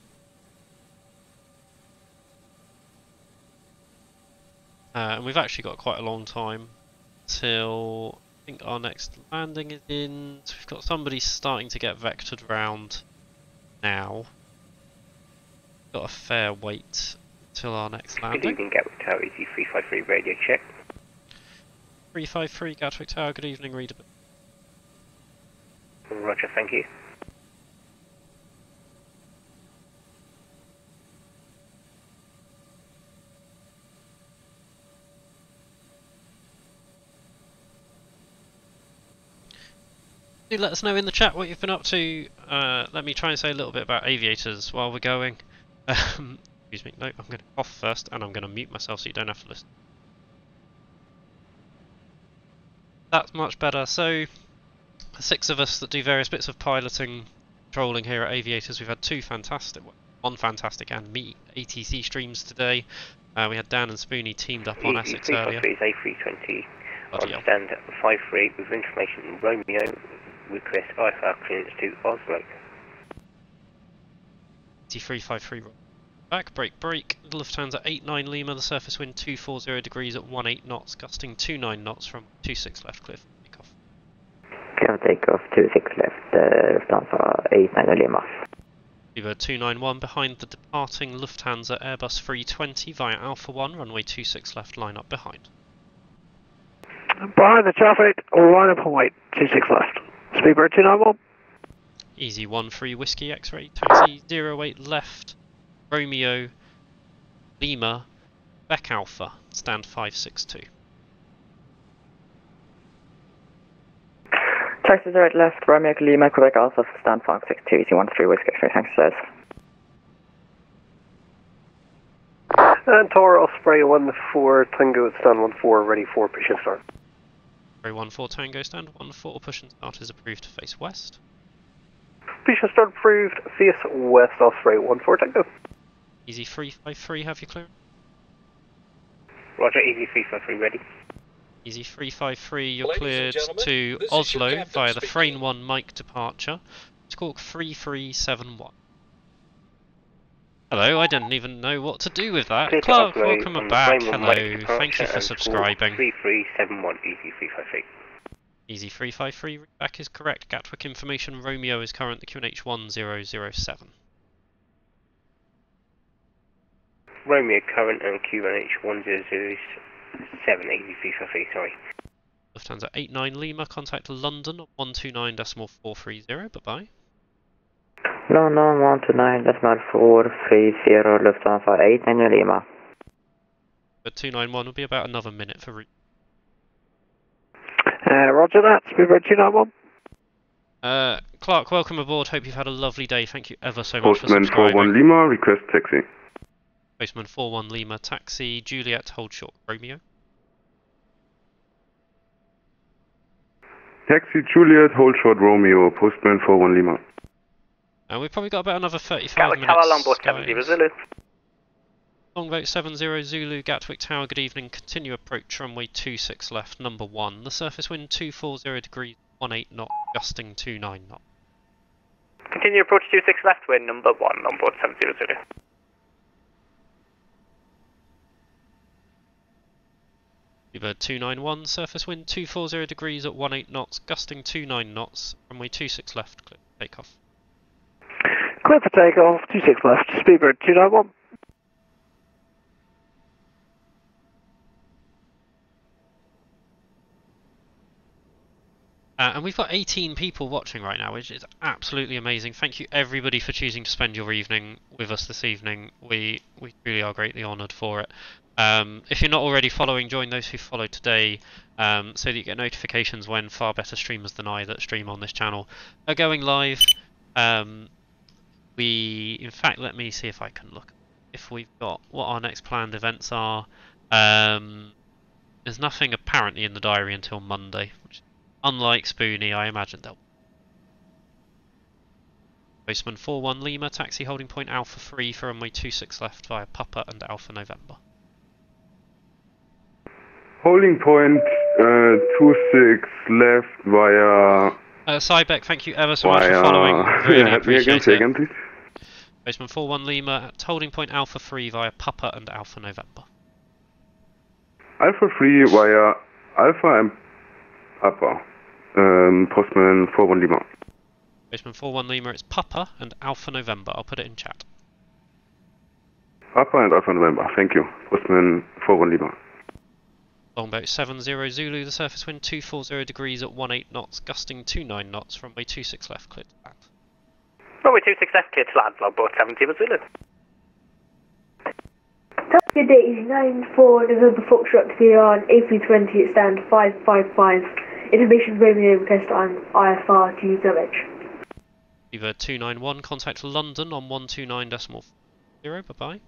And we've actually got quite a long time till I think our next landing is in. So we've got somebody starting to get vectored round now. Got a fair wait till our next landing. Good evening, Gatwick Tower, EZ 353 radio check. 353 Gatwick Tower, good evening, reader. Roger, thank you. Do let us know in the chat what you've been up to. Let me try and say a little bit about aviators while we're going. Excuse me, no, I'm going to cough first and I'm going to mute myself so you don't have to listen. That's much better. So, the 6 of us that do various bits of piloting, controlling here at Aviators, we've had one fantastic and me ATC streams today. We had Dan and Spoony teamed up on Essex earlier. A320 on stand 538 with information Romeo, request IFR clearance to Oslo. T353 back, brake, Lufthansa 89 Lima, the surface wind 240 degrees at 18 knots, gusting 29 knots from 26 left, clear for takeoff. Clear for takeoff, 26 left, Lufthansa 89 Lima. Bluebird 291 behind the departing Lufthansa Airbus 320 via Alpha 1, runway 26 left, line up behind. Behind the traffic, line up and wait, 26 left. Speedbird 291. Easy 13 Whiskey X-ray, taxi 08 left, Romeo, Lima, Beck Alpha, stand 562. Taxi 08 left, Romeo Lima, Quebec Alpha, stand 562, easy 13 Whiskey X-ray, thanks sirs. And Tower Osprey 14 Tango at stand 14, ready for push and start. 14 Tango, stand 14, push and start is approved to face west. Push and start approved, face west Osprey 14 Tango. Easy 353, have you clear? Roger, easy 353 ready. Easy 353, you're cleared to Oslo via the Frame 1 Mike departure. Squawk 3371. Hello, I didn't even know what to do with that. Clark, welcome back. Hello, thank you for subscribing. 3371, easy 353. Easy 353, back is correct. Gatwick information, Romeo is current, the QNH 1007. Romeo current and QNH 1007, easy 353, sorry. Lufthansa 89 Lima, contact London on 129.430, bye-bye. London 129.430, Lufthansa 89 Lima. But 291 will be about another minute for route. Roger that, Speedbird 291. Clark, welcome aboard, hope you've had a lovely day, thank you ever so much Postman for subscribing. 41 Lima, request taxi. Postman 41 Lima, taxi, Juliet, hold short, Romeo. Taxi Juliet, hold short Romeo, Postman 41 Lima. And we've probably got about another 35 Gatwick minutes. Tower, Longboard 70 Zulu. Longboat 70 Zulu, Gatwick Tower, good evening. Continue approach, runway 26 left, number 1. The surface wind 240 degrees, 18 knot, gusting 29 knot. Continue approach 26 left, wind number 1, Longboard 70 Zulu. Bluebird 291, surface wind 240 degrees at 18 knots, gusting 29 knots, runway 26 left, clear for takeoff. Clear for takeoff, 26 left, Speedbird 291. And we've got 18 people watching right now, which is absolutely amazing. Thank you everybody for choosing to spend your evening with us this evening. We really are greatly honoured for it. If you're not already following, join those who followed today so that you get notifications when far better streamers than I that stream on this channel are going live. In fact, let me see if I can look if we've got what our next planned events are. There's nothing apparently in the diary until Monday, which, unlike Spoony, I imagine they'll. Postman 41 Lima, taxi holding point Alpha 3 for runway 26 left via Papa and Alpha November. Holding point 26 left via... Cybeck, thank you ever so much for following. Really appreciate it. Again, please. Postman 41 Lima at holding point Alpha 3 via Papa and Alpha November. Alpha 3 via Alpha and Papa. Postman 41 Lima. Postman 41 Lima, it's Papa and Alpha November. I'll put it in chat. Papa and Alpha November, thank you. Postman 41 Lima. Longboat 70 Zulu, the surface wind 240 degrees at 18 knots, gusting 29 knots, runway 26 left, clear to land. Runway 26 left, clear to land, Longboat 70 Zulu. Taxi date is 94 November Foxtrot to be on A320 at stand 555. Information Romeo request on IFR to Zurich. Fever 291, contact London on 129.0. Bye-bye.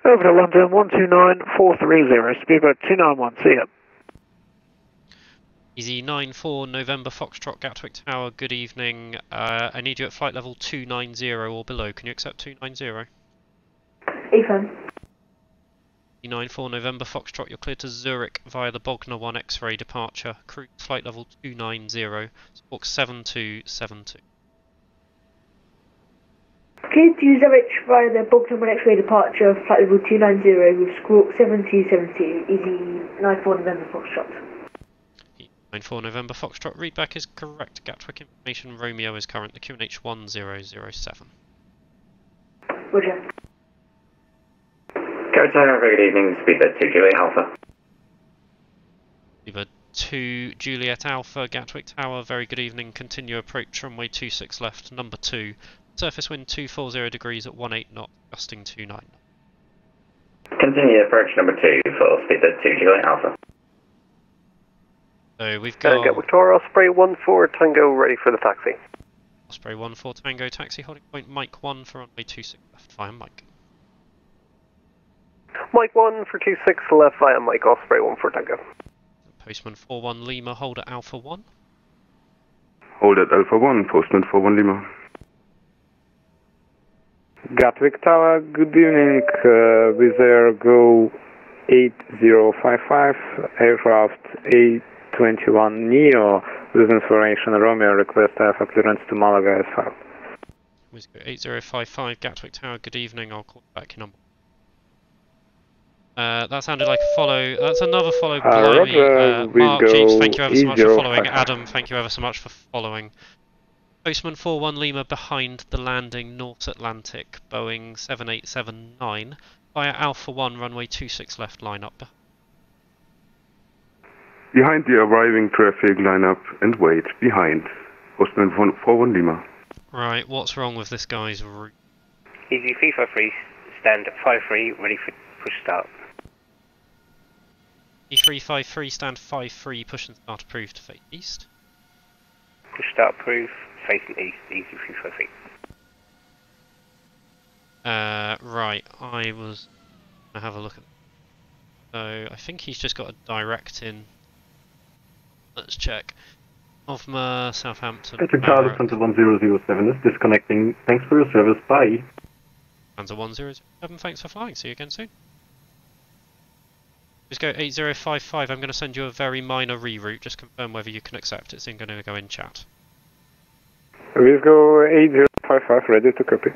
Over to London, 129430, speedbird 291, see ya. Easy 94 November Foxtrot Gatwick Tower, good evening. I need you at flight level 290 or below. Can you accept 290? Ethan. 94 November Foxtrot, you're cleared to Zurich via the Bogner 1 X-ray departure. Cruise flight level 290, squawk 7272. Cleared to Zurich via the Bogner 1 X-ray departure, flight level 290 with squawk 7272, easy 94 November Foxtrot. 94 November Foxtrot, readback is correct. Gatwick information Romeo is currently QNH 1007. Roger. Go Tower, very good evening, speedbird 2 Juliet Alpha. Speedbird 2 Juliet Alpha, Gatwick Tower, very good evening. Continue approach runway 26 left, number 2. Surface wind 240 degrees at 18 knots, gusting 29. Continue approach number 2 for speedbird 2 Juliet Alpha. So we've got Gatwick Tower, Osprey 14 Tango, ready for the taxi. Osprey 14 Tango, taxi holding point Mike 1 for runway 26 left, via Mike. Mike 1 for 26 left via Mike, Osprey 14 Tango. Postman 41 Lima, hold at Alpha 1. Hold at Alpha 1, Postman 41 Lima. Gatwick Tower, good evening, with air go 8055, aircraft A21neo, with information Romeo, request IFR clearance to Malaga as filed. Whiskey 8055, Gatwick Tower, good evening, I'll call back your number. That sounded like a follow. That's another follow. Blimey. Mark Jeeps, thank you ever so much for following. Adam, thank you ever so much for following. Postman 41 Lima behind the landing, North Atlantic, Boeing 7879, via Alpha 1, runway 26 left, line up. Behind the arriving traffic, line up and wait. Behind. Postman 41 Lima. Right, what's wrong with this guy's route? Easy 353, stand 53, ready for push start. E353, stand 53, push and start approved to face east. Push start approved, facing east, easy 353. Right, I was going to have a look at. So, I think he's just got a direct in. Let's check. Ofma, Southampton. Gatwick Tower, Lufthansa 1007 is disconnecting. Thanks for your service, bye. Lufthansa 1007, thanks for flying, see you again soon. Just go 8055, I'm going to send you a very minor reroute, just confirm whether you can accept it, it's going to go in chat. We'll go 8055, ready to copy.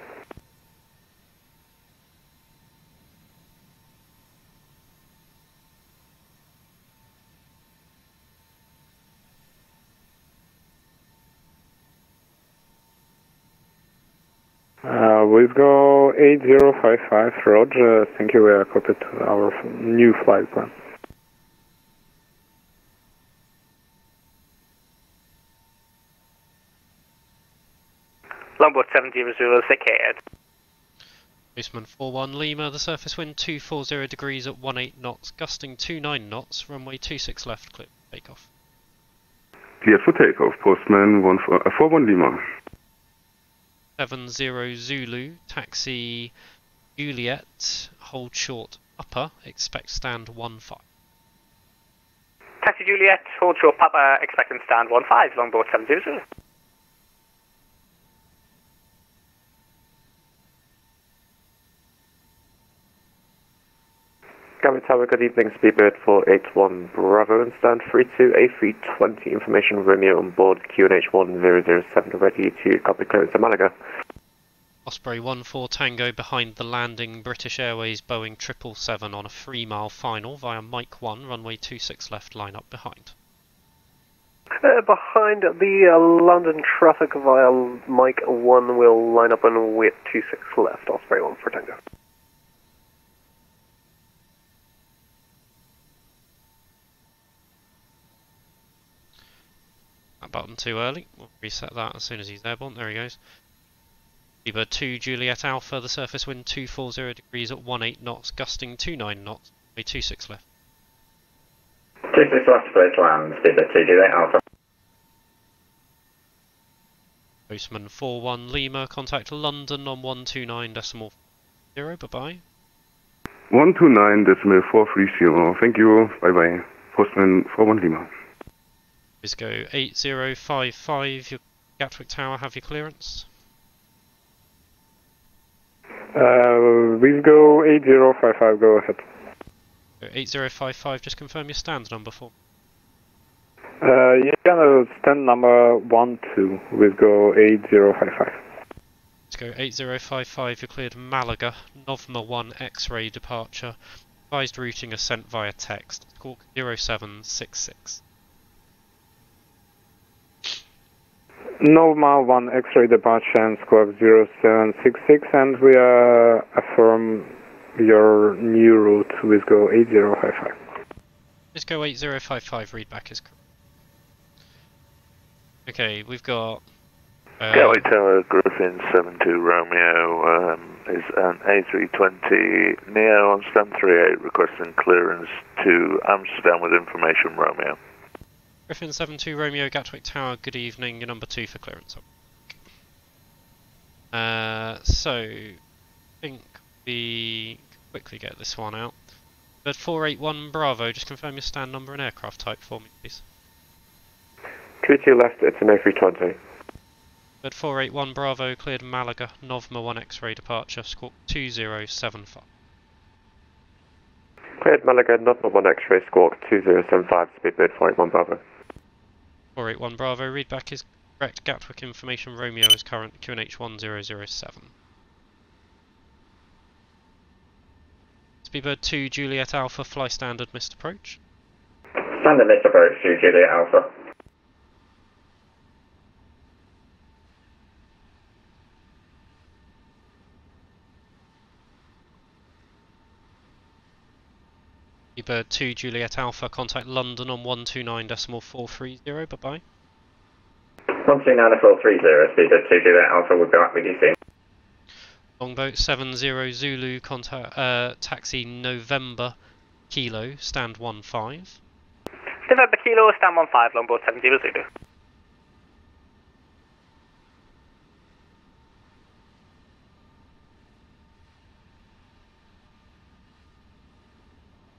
We'll go 8055, Roger, thank you, we are copied to our new flight plan. Longboard 700, ahead. Postman 41 Lima, the surface wind 240 degrees at 18 knots, gusting 29 knots, runway 26 left, clear for takeoff. Cleared for takeoff, Postman 41 Lima. 70 Zulu, taxi Juliet, hold short upper, expect stand 15. Taxi Juliet, hold short Papa, expecting stand 15, longboard 700. Gatwick Tower, good evening, speedbird 481 Bravo and stand 32 A320, information Romeo on board QNH 1007, ready to copy clearance to Malaga. Osprey 14 Tango behind the landing, British Airways Boeing 777 on a 3-mile final via Mike 1, runway 26 left, line up behind. Behind the London traffic via Mike 1 will line up and wait 26 left, Osprey 1 for Tango. That button too early, we'll reset that as soon as he's airborne, there he goes. Seabird 2 Juliet Alpha, the surface wind 240 degrees at 18 knots, gusting 29 knots, way 26 left. 26 left, clear to land, speedbird 2 Juliet Alpha. Postman 41 Lima, contact London on 129.0, bye-bye. 129.430, thank you, bye-bye. Postman 41 Lima. Please go 8055, your Gatwick Tower, have your clearance. We'll go 8055, go ahead. 8055, just confirm your stand number for me. Yeah, stand number 12, we'll go 8055. Let's go 8055, you're cleared Malaga, Novma 1 X-ray departure, advised routing ascent via text, squawk 0766. Novma 1 X-ray departure and squawk 0766, and we affirm your new route, we'll go 8055. Let's go 8055, readback is correct. Okay, we've got... Gatwick Tower, Griffin 72 Romeo is an A320 Neo on stand 38 requesting clearance to Amsterdam with information Romeo. Griffin 72 Romeo, Gatwick Tower, good evening, your number 2 for clearance. So, I think we can quickly get this one out. But 481 Bravo, just confirm your stand number and aircraft type for me, please. 32 left, it's an A320. Bird 481 Bravo, cleared Malaga, Novma 1 X-ray departure, squawk 2075. Cleared Malaga, Novma 1 X-ray, squawk 2075, speedbird 481 Bravo. 481 Bravo, readback is correct, Gatwick information Romeo is current, QNH 1007. Speedbird 2 Juliet Alpha, fly standard missed approach. Standard missed approach to Juliet Alpha. Bird 2 Juliet Alpha, contact London on 129.430, bye-bye. 129.430, speedbird 2 Juliet Alpha, we'll be back with you soon. Longboat 70 Zulu, contact taxi November Kilo, stand 15. November Kilo, stand 15, Longboat 70 Zulu.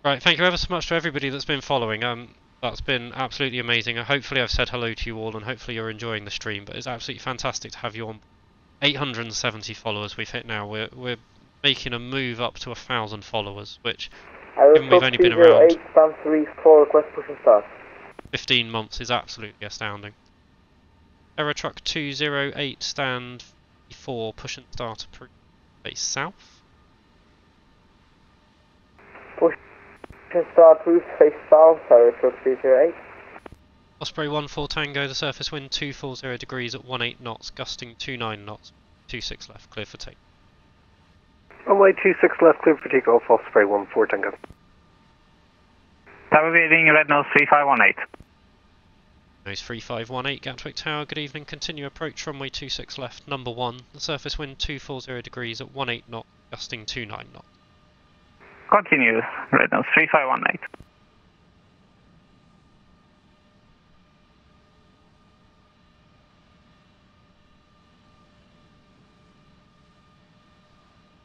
Right, thank you ever so much to everybody that's been following. That's been absolutely amazing. Hopefully I've said hello to you all and hopefully you're enjoying the stream, but it's absolutely fantastic to have you on. 870 followers we've hit now. We're making a move up to 1,000 followers, which, given we've only been around 15 months, is absolutely astounding. Error truck 208, stand 4, push and start approved, face south. Push and start approved, face south, error truck 208. Osprey 14 Tango, the surface wind 240 degrees at 18 knots, gusting 29 knots, 26 left, clear for take. Runway 26 left, clear for takeoff, Osprey 14 Tango. Tower reading, red nose 3518. Nose 3518, Gatwick Tower, good evening, continue approach, runway 26 left, number 1, the surface wind 240 degrees at 18 knots, gusting 29 knots. Continue, red nose 3518.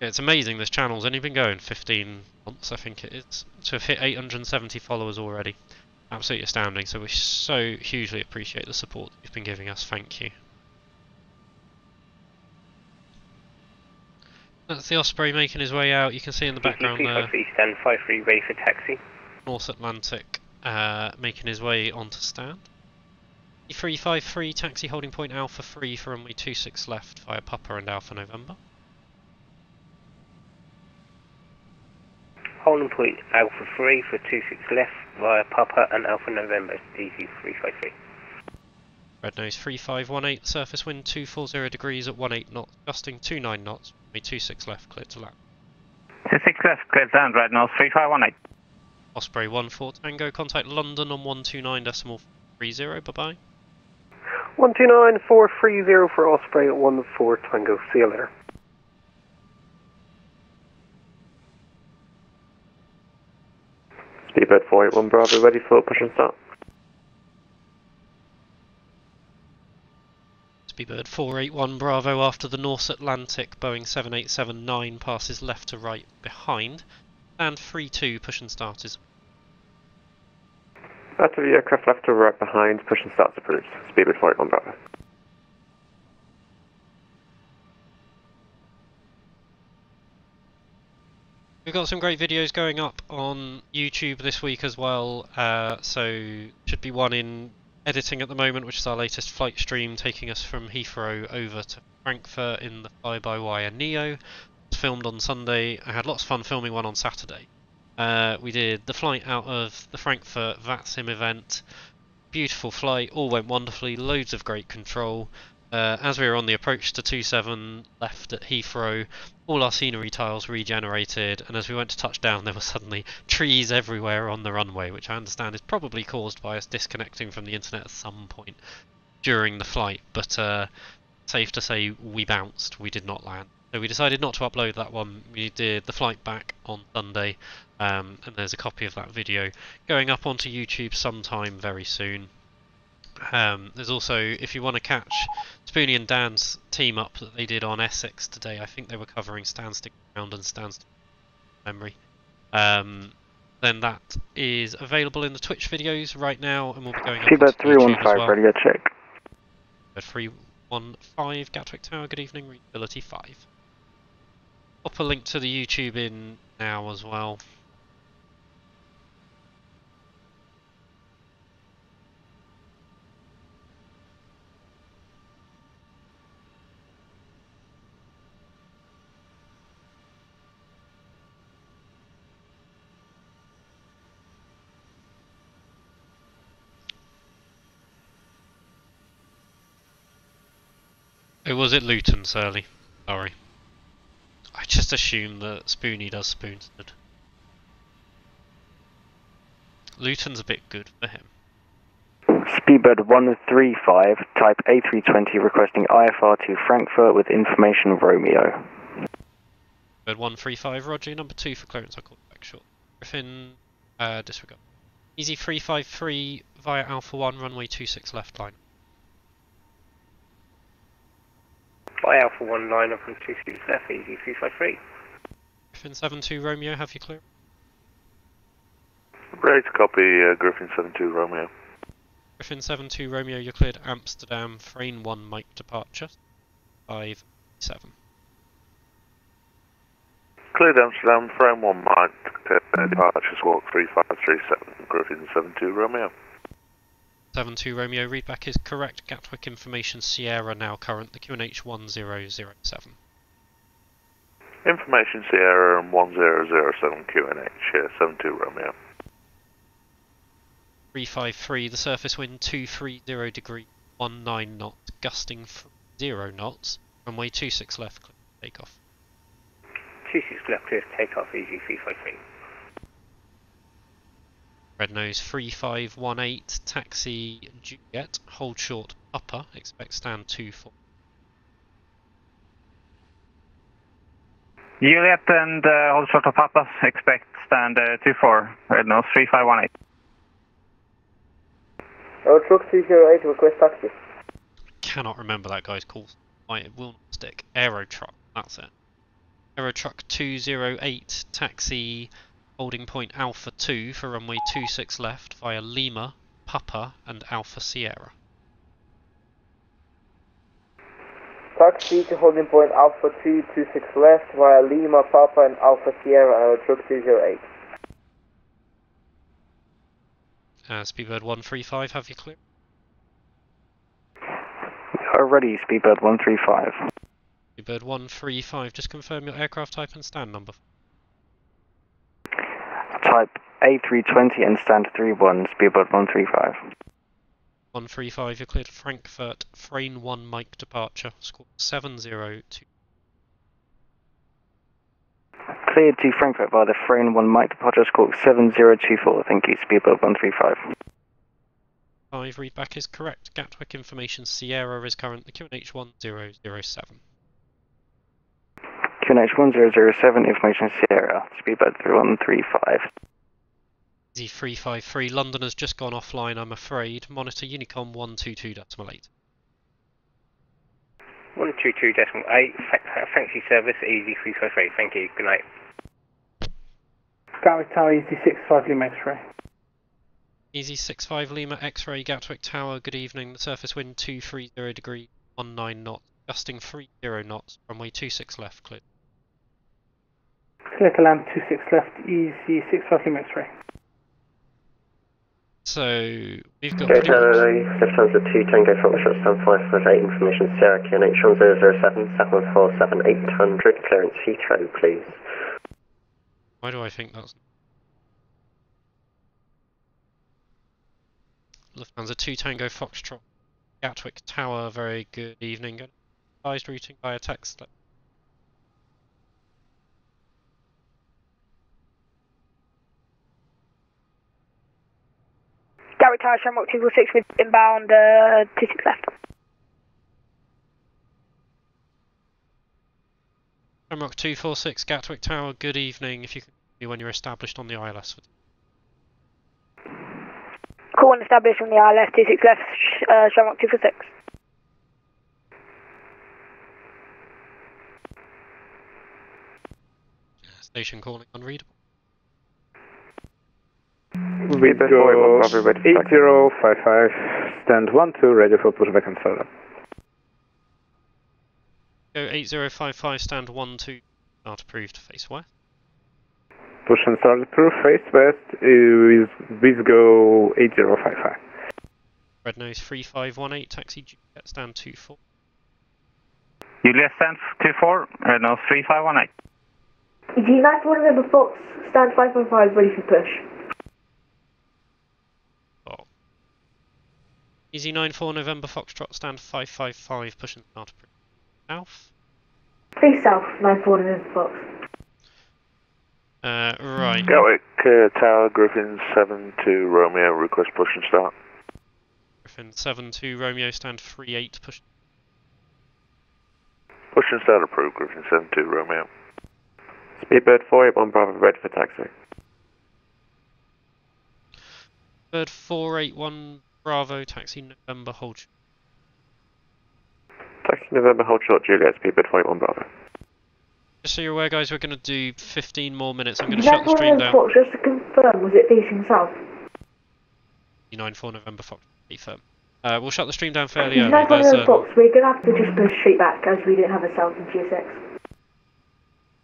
Yeah, it's amazing this channel's only been going 15 months, I think it is, to have hit 870 followers already. Absolutely astounding, so we so hugely appreciate the support that you've been giving us, thank you. That's the Osprey making his way out, you can see in the background there. Stand 53, ready for taxi. North Atlantic making his way onto stand. 353, taxi holding point Alpha 3 for runway 26 left via Papa and Alpha November. Holding point Alpha 3 for 26 left via Papa and Alpha November, DZ 353. Red nose 3518, surface wind 240 degrees at 18 knots, gusting 29 knots, runway 26 left, clear to land. 26 left, clear to land, red nose 3518. Osprey 14 Tango, contact London on 129.30, bye-bye. 129.430 for Osprey at 14 Tango, see you later. Speedbird 481 Bravo, ready for push and start. Speedbird 481 Bravo after the North Atlantic, Boeing 7879 passes left to right behind, and 32 push and start is. After the aircraft left to right behind, push and start's approved. Speedbird 481 Bravo. We've got some great videos going up on YouTube this week as well, so should be one in editing at the moment, which is our latest flight stream taking us from Heathrow over to Frankfurt in the fly-by-wire Neo. It's filmed on Sunday. I had lots of fun filming one on Saturday. We did the flight out of the Frankfurt VATSIM event. Beautiful flight, all went wonderfully, loads of great control. As we were on the approach to 27 left at Heathrow, all our scenery tiles regenerated, and as we went to touchdown there were suddenly trees everywhere on the runway, which I understand is probably caused by us disconnecting from the internet at some point during the flight, but safe to say we bounced, we did not land. So we decided not to upload that one. We did the flight back on Sunday, and there's a copy of that video going up onto YouTube sometime very soon. There's also, if you want to catch Spoonie and Dan's team up that they did on Essex today, I think they were covering Standstick Ground and Standstick Memory, then that is available in the Twitch videos right now, and we'll be going up onto YouTube 315, as well. ready to check. 315 Gatwick Tower, good evening, readability 5. Pop a link to the YouTube in now as well. Was it Luton, Surly? Sorry. I just assumed that Spoonie does Spoonstead. Luton's a bit good for him. Speedbird 135, type A320 requesting IFR to Frankfurt with information Romeo. Bird 135, Roger, number 2 for clearance, I'll call it back short. Griffin, disregard. Easy 353 via Alpha 1, runway 26 left line. By Alpha 1 line up from 26 left, easy 353. Griffin 72 Romeo, have you clear? Ready to copy, Griffin 72 Romeo. Griffin 72 Romeo, you're cleared Amsterdam, frame 1 Mike departure, 5-7. Cleared Amsterdam, frame 1 Mike, departure squawk 3537, Griffin 72 Romeo. 72 Romeo, readback is correct. Gatwick information Sierra now current, the QNH 1007. Information Sierra and 1007 QNH, 72 Romeo. 353, the surface wind 230 degree, 19 knots, gusting 0 knots, runway 26 left, clear takeoff. 26 left, clear takeoff, easy 353. Red nose 3518, taxi Juliet, hold short upper, expect stand 24. Juliet and hold short of Papa, expect stand 24, red nose 3518. Truck 208, request taxi. Cannot remember that guy's call. It will not stick. Aero Truck, that's it. Aero Truck 208, taxi holding point Alpha 2 for runway 26 left via Lima, Papa and Alpha Sierra. Taxi to holding point Alpha 2, 26 left via Lima, Papa and Alpha Sierra, Truck 208. Speedbird 135, have you clear? Ready, Speedbird 135. Speedbird 135, just confirm your aircraft type and stand number. Type A320 and stand 31, Speedbird 135. 135, you're cleared Frankfurt, frame 1 Mike departure, score 702. Cleared to Frankfurt via the frame 1 Mike departure, score 7024, thank you, Speedbird 135. 5, readback is correct. Gatwick information Sierra is current, the QNH 1007. QNH 1007, information Sierra, Speedbird 3135. Easy 353, London has just gone offline, I'm afraid. Monitor Unicom 122.8. 122.8, thanks you service, easy 353, thank you, good night. Gatwick Tower, easy 65 Lima X-ray. Easy 65 Lima X-ray, Gatwick Tower, good evening. The surface wind 230 degrees, 19 knots, gusting 30 knots, runway 26 left, clear. Clear to land 26 left, easy 65 Lima X-ray. So, we've got... Lufthansa 2 Tango Foxtrot, stand 558, information Sierra QNH 1007, 714, 800, clearance Heathrow, please. Why do I think that's... Lufthansa 2 Tango Foxtrot, Gatwick Tower, very good evening. Advised routing via text. Gatwick Tower, Shamrock 246 with inbound 26 left. Shamrock 246, Gatwick Tower, good evening. If you can be when you're established on the ILS. Call one established on the ILS 26 left, Shamrock 246. Station calling unreadable. We go 8055, stand 12, ready for pushback and startup. Go 8055, stand 12, not approved, face west. Push and start approved, face west, with go 8055. Red nose 3518, taxi Juliet, stand 24. Juliet stand 24, red nose 3518. Easy 94 November Fox, stand 555, ready for push. Easy 94 November Foxtrot, stand 555, push and start approved. South. Face south, 94 November Fox. Right. Gatwick Tower, Griffin 72 Romeo, request push and start. Griffin 72 Romeo, stand 38, push. Push and start approved, Griffin 72 Romeo. Speedbird 481 Bravo, ready for taxi. Bird 481 Bravo, taxi November, hold short. Taxi November, hold short, Juliet, Speedbird 481 Bravo. Just so you're aware, guys, we're going to do 15 more minutes. I'm going to shut the stream down. Fox, just to confirm, was it facing south? 94 November Fox, confirm. We'll shut the stream down fairly early. 94 November Fox, we're going to have to just push straight back as we don't have a south in GSX.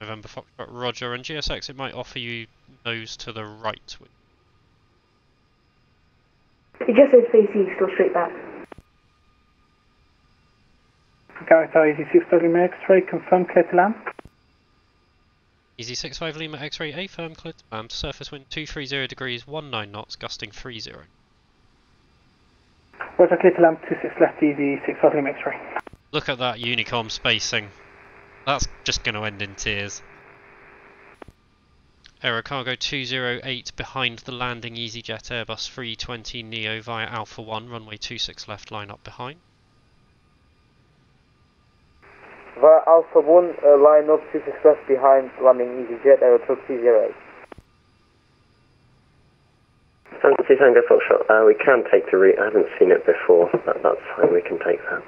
November Foxtrot, Roger, and GSX, it might offer you nose to the right. It just says face east or straight back. Gatwick Tower, easy 65 Lima X-ray, confirm clear to land. Easy 65 Lima X-ray, A firm, clear to land. Surface wind 230 degrees, 19 knots, gusting 30. Roger, clear to land, 26 left, easy 65 Lima X-ray. Look at that Unicom spacing. That's just going to end in tears. Aero Cargo 208 behind the landing EasyJet Airbus 320 Neo via Alpha 1, runway 26 left, line up behind. Via Alpha 1, line up 26 left behind landing EasyJet Aero Truck 208. Fancy Tango Foxtrot, we can take the route, I haven't seen it before, but that's fine, we can take that.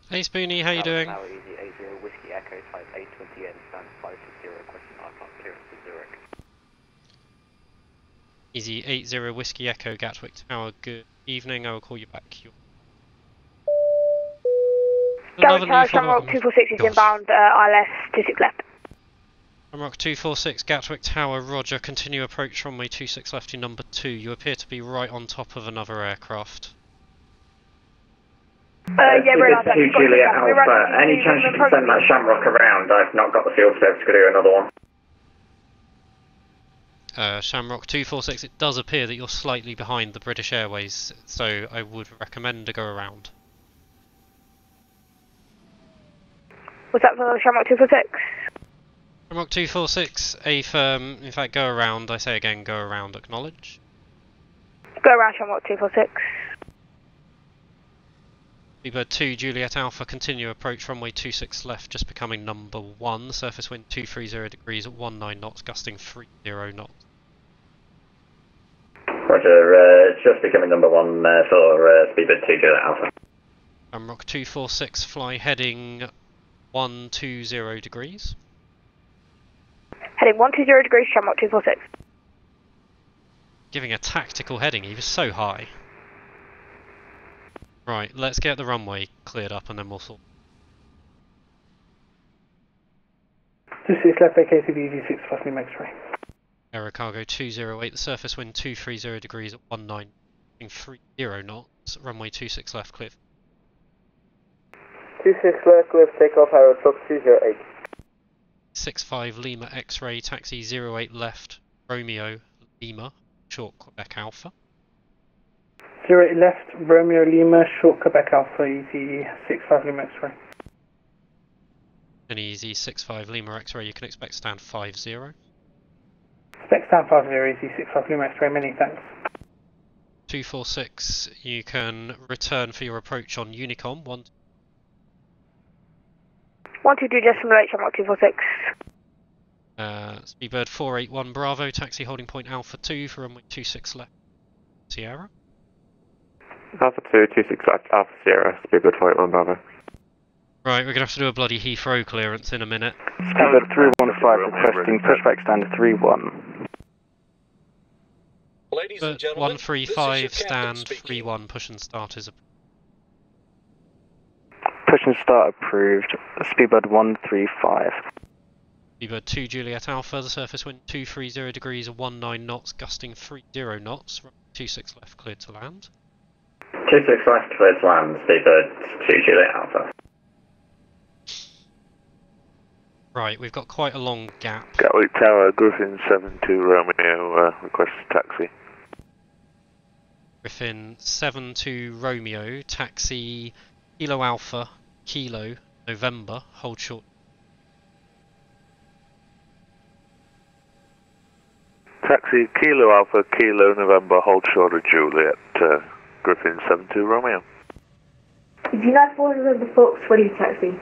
Hey Spoonie, how you doing? Tower, easy 80 Whiskey Echo type A20N, stand 560, question aircraft clearance to Zurich. Easy 80 Whiskey Echo, Gatwick Tower, good evening, I will call you back. Gatwick Tower, Shamrock 246 is inbound, ILS 26 left. Shamrock 246, Gatwick Tower, Roger, continue approach runway 26 left to number 2. You appear to be right on top of another aircraft. Yeah, we're allowed to Juliet Alpha. Any chance you can send that Shamrock around? I've not got the field service to do another one. Shamrock 246, it does appear that you're slightly behind the British Airways, so I would recommend to go around. What's that for Shamrock 246? Shamrock 246, A firm, in fact go around, I say again, go around, acknowledge. Go around Shamrock 246. Speedbird 2 Juliet Alpha, continue approach runway 26 left, just becoming number 1. Surface wind 230 degrees at 19 knots, gusting 30 knots. Roger, just becoming number 1 for Speedbird 2 Juliet Alpha. Rock 246, fly heading 120 degrees. Heading 120 degrees, Shamrock 246. Giving a tactical heading, he was so high. Right, let's get the runway cleared up and then we'll sort. 26 left, AKCB, EV6, 5 Lima X-ray. Aero cargo 208, the surface wind 230 degrees at 19, 30 knots, runway 26 left, clear. 26 left, clear for takeoff, Aero truck 208. 65 Lima X-ray, taxi 08 left, Romeo Lima, short Quebec Alpha. 08 left, Romeo Lima, short Quebec Alpha, easy 65 Lima X-ray. An easy 65 Lima X-ray, you can expect stand 50. Expect stand 50, easy 65 Lima X-ray, many thanks. 246, you can return for your approach on Unicom. 122 decimal 8, Shamrock 246. Speedbird 481 Bravo, taxi holding point Alpha 2 for runway 26 left, Sierra. Alpha 2, 26 left, Alpha Sierra, Speedbird 481 Bravo. Right, we're going to have to do a bloody Heathrow clearance in a minute. Speedbird 315 requesting pushback stand 31. Ladies and gentlemen, 135 stand 31, push and start is approved. Push and start approved. Speedbird 135. Speedbird 2 Juliet Alpha, the surface wind 230 degrees at 19 knots, gusting 30 knots, 26 left cleared to land. 26 left cleared to land, Speedbird 2 Juliet Alpha. Right, we've got quite a long gap. Gatwick Tower, Griffin 72 Romeo, request taxi. Griffin 72 Romeo, taxi Kilo Alpha, Kilo, November, hold short. Taxi Kilo Alpha, Kilo November, hold short of Juliet, Griffin 72 Romeo. D94 November Fox, ready for taxi.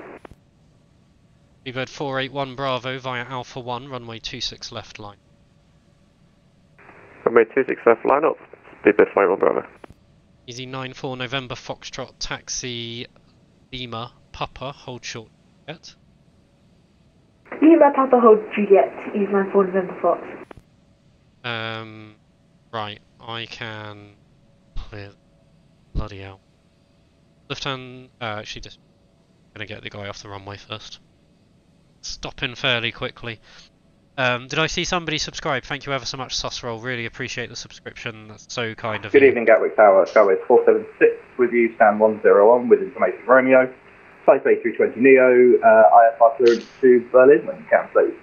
Speedbird 481 Bravo via Alpha 1, runway 26 left line. Runway 26 left line up, Speedbird 481 Bravo. Easy 94 November Foxtrot, taxi Lima Papa, hold short Juliet. Lima Papa, hold Juliet, Easy 94 November Fox. Right, I can clear. Bloody hell. Lufthansa, actually just gonna get the guy off the runway first. Stopping fairly quickly. Did I see somebody subscribe? Thank you ever so much, Susroll. Really appreciate the subscription. That's so kind of you. Good evening, Gatwick Tower. Skyway 476 with you, stand 101 with information Romeo. Flight A320 Neo, IFR clearance to Berlin when you can, please.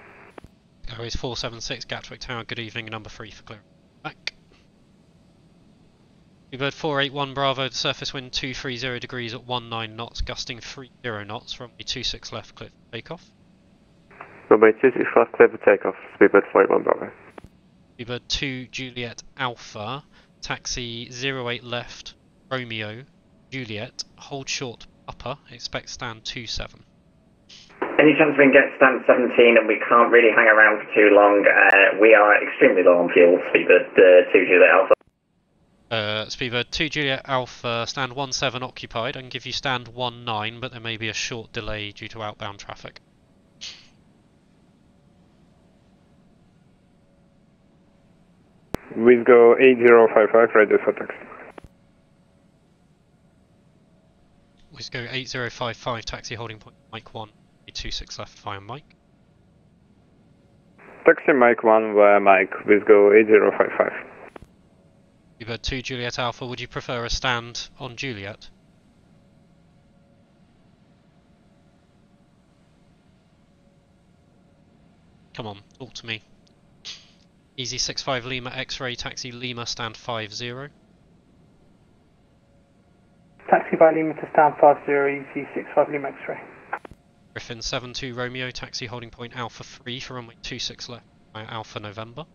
Skyway 476, Gatwick Tower. Good evening, number 3 for clearance. Back. Speedbird 481 Bravo, the surface wind 230 degrees at 19 knots, gusting 30 knots, runway 26 left clear for takeoff. Runway 26 left clear for takeoff, Speedbird 481 Bravo. Speedbird 2 Juliet Alpha, taxi 08 left, Romeo, Juliet, hold short Papa, expect stand 27. Any chance we can get stand 17 and we can't really hang around for too long? We are extremely low on fuel, Speedbird 2 Juliet Alpha. Speedbird 2 Juliet Alpha, stand 17 occupied. I can give you stand 19, but there may be a short delay due to outbound traffic. Wisgo 8055, ready for taxi. Wisgo 8055, taxi holding point Mike 1, 26 left via Mike. Taxi Mike 1 via Mike, Wisgo 8055. Speedbird 2 Juliet Alpha, would you prefer a stand on Juliet? Come on, talk to me. Easy 65 Lima X-ray, taxi Lima, stand 50. Taxi by Lima to stand 50, easy 65 Lima X-ray. Griffin 72 Romeo, taxi holding point Alpha 3 for runway 26 left via Alpha November.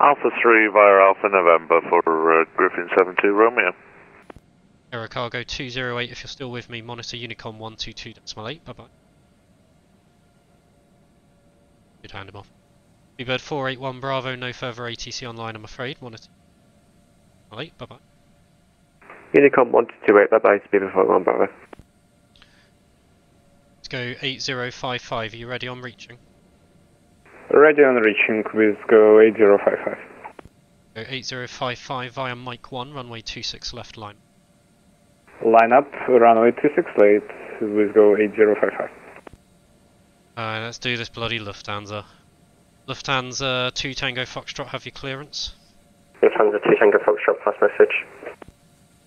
Alpha 3 via Alpha November for Griffin 72 Romeo. Aero Cargo 208, if you're still with me, monitor Unicom 122.8, bye bye. Good, hand him off. Bluebird 481 Bravo, no further ATC online, I'm afraid, monitor 8, bye bye. Unicom 1228, bye bye, Speedbird 481 Bravo. Let's go 8055, are you ready on reaching? Ready on reaching, please go 8055. Go 8055 via Mike 1, runway 26 left line. Line up, runway 26 late, please go 8055. Alright, let's do this bloody Lufthansa. Lufthansa 2 Tango Foxtrot, have your clearance? Lufthansa 2 Tango Foxtrot, pass message.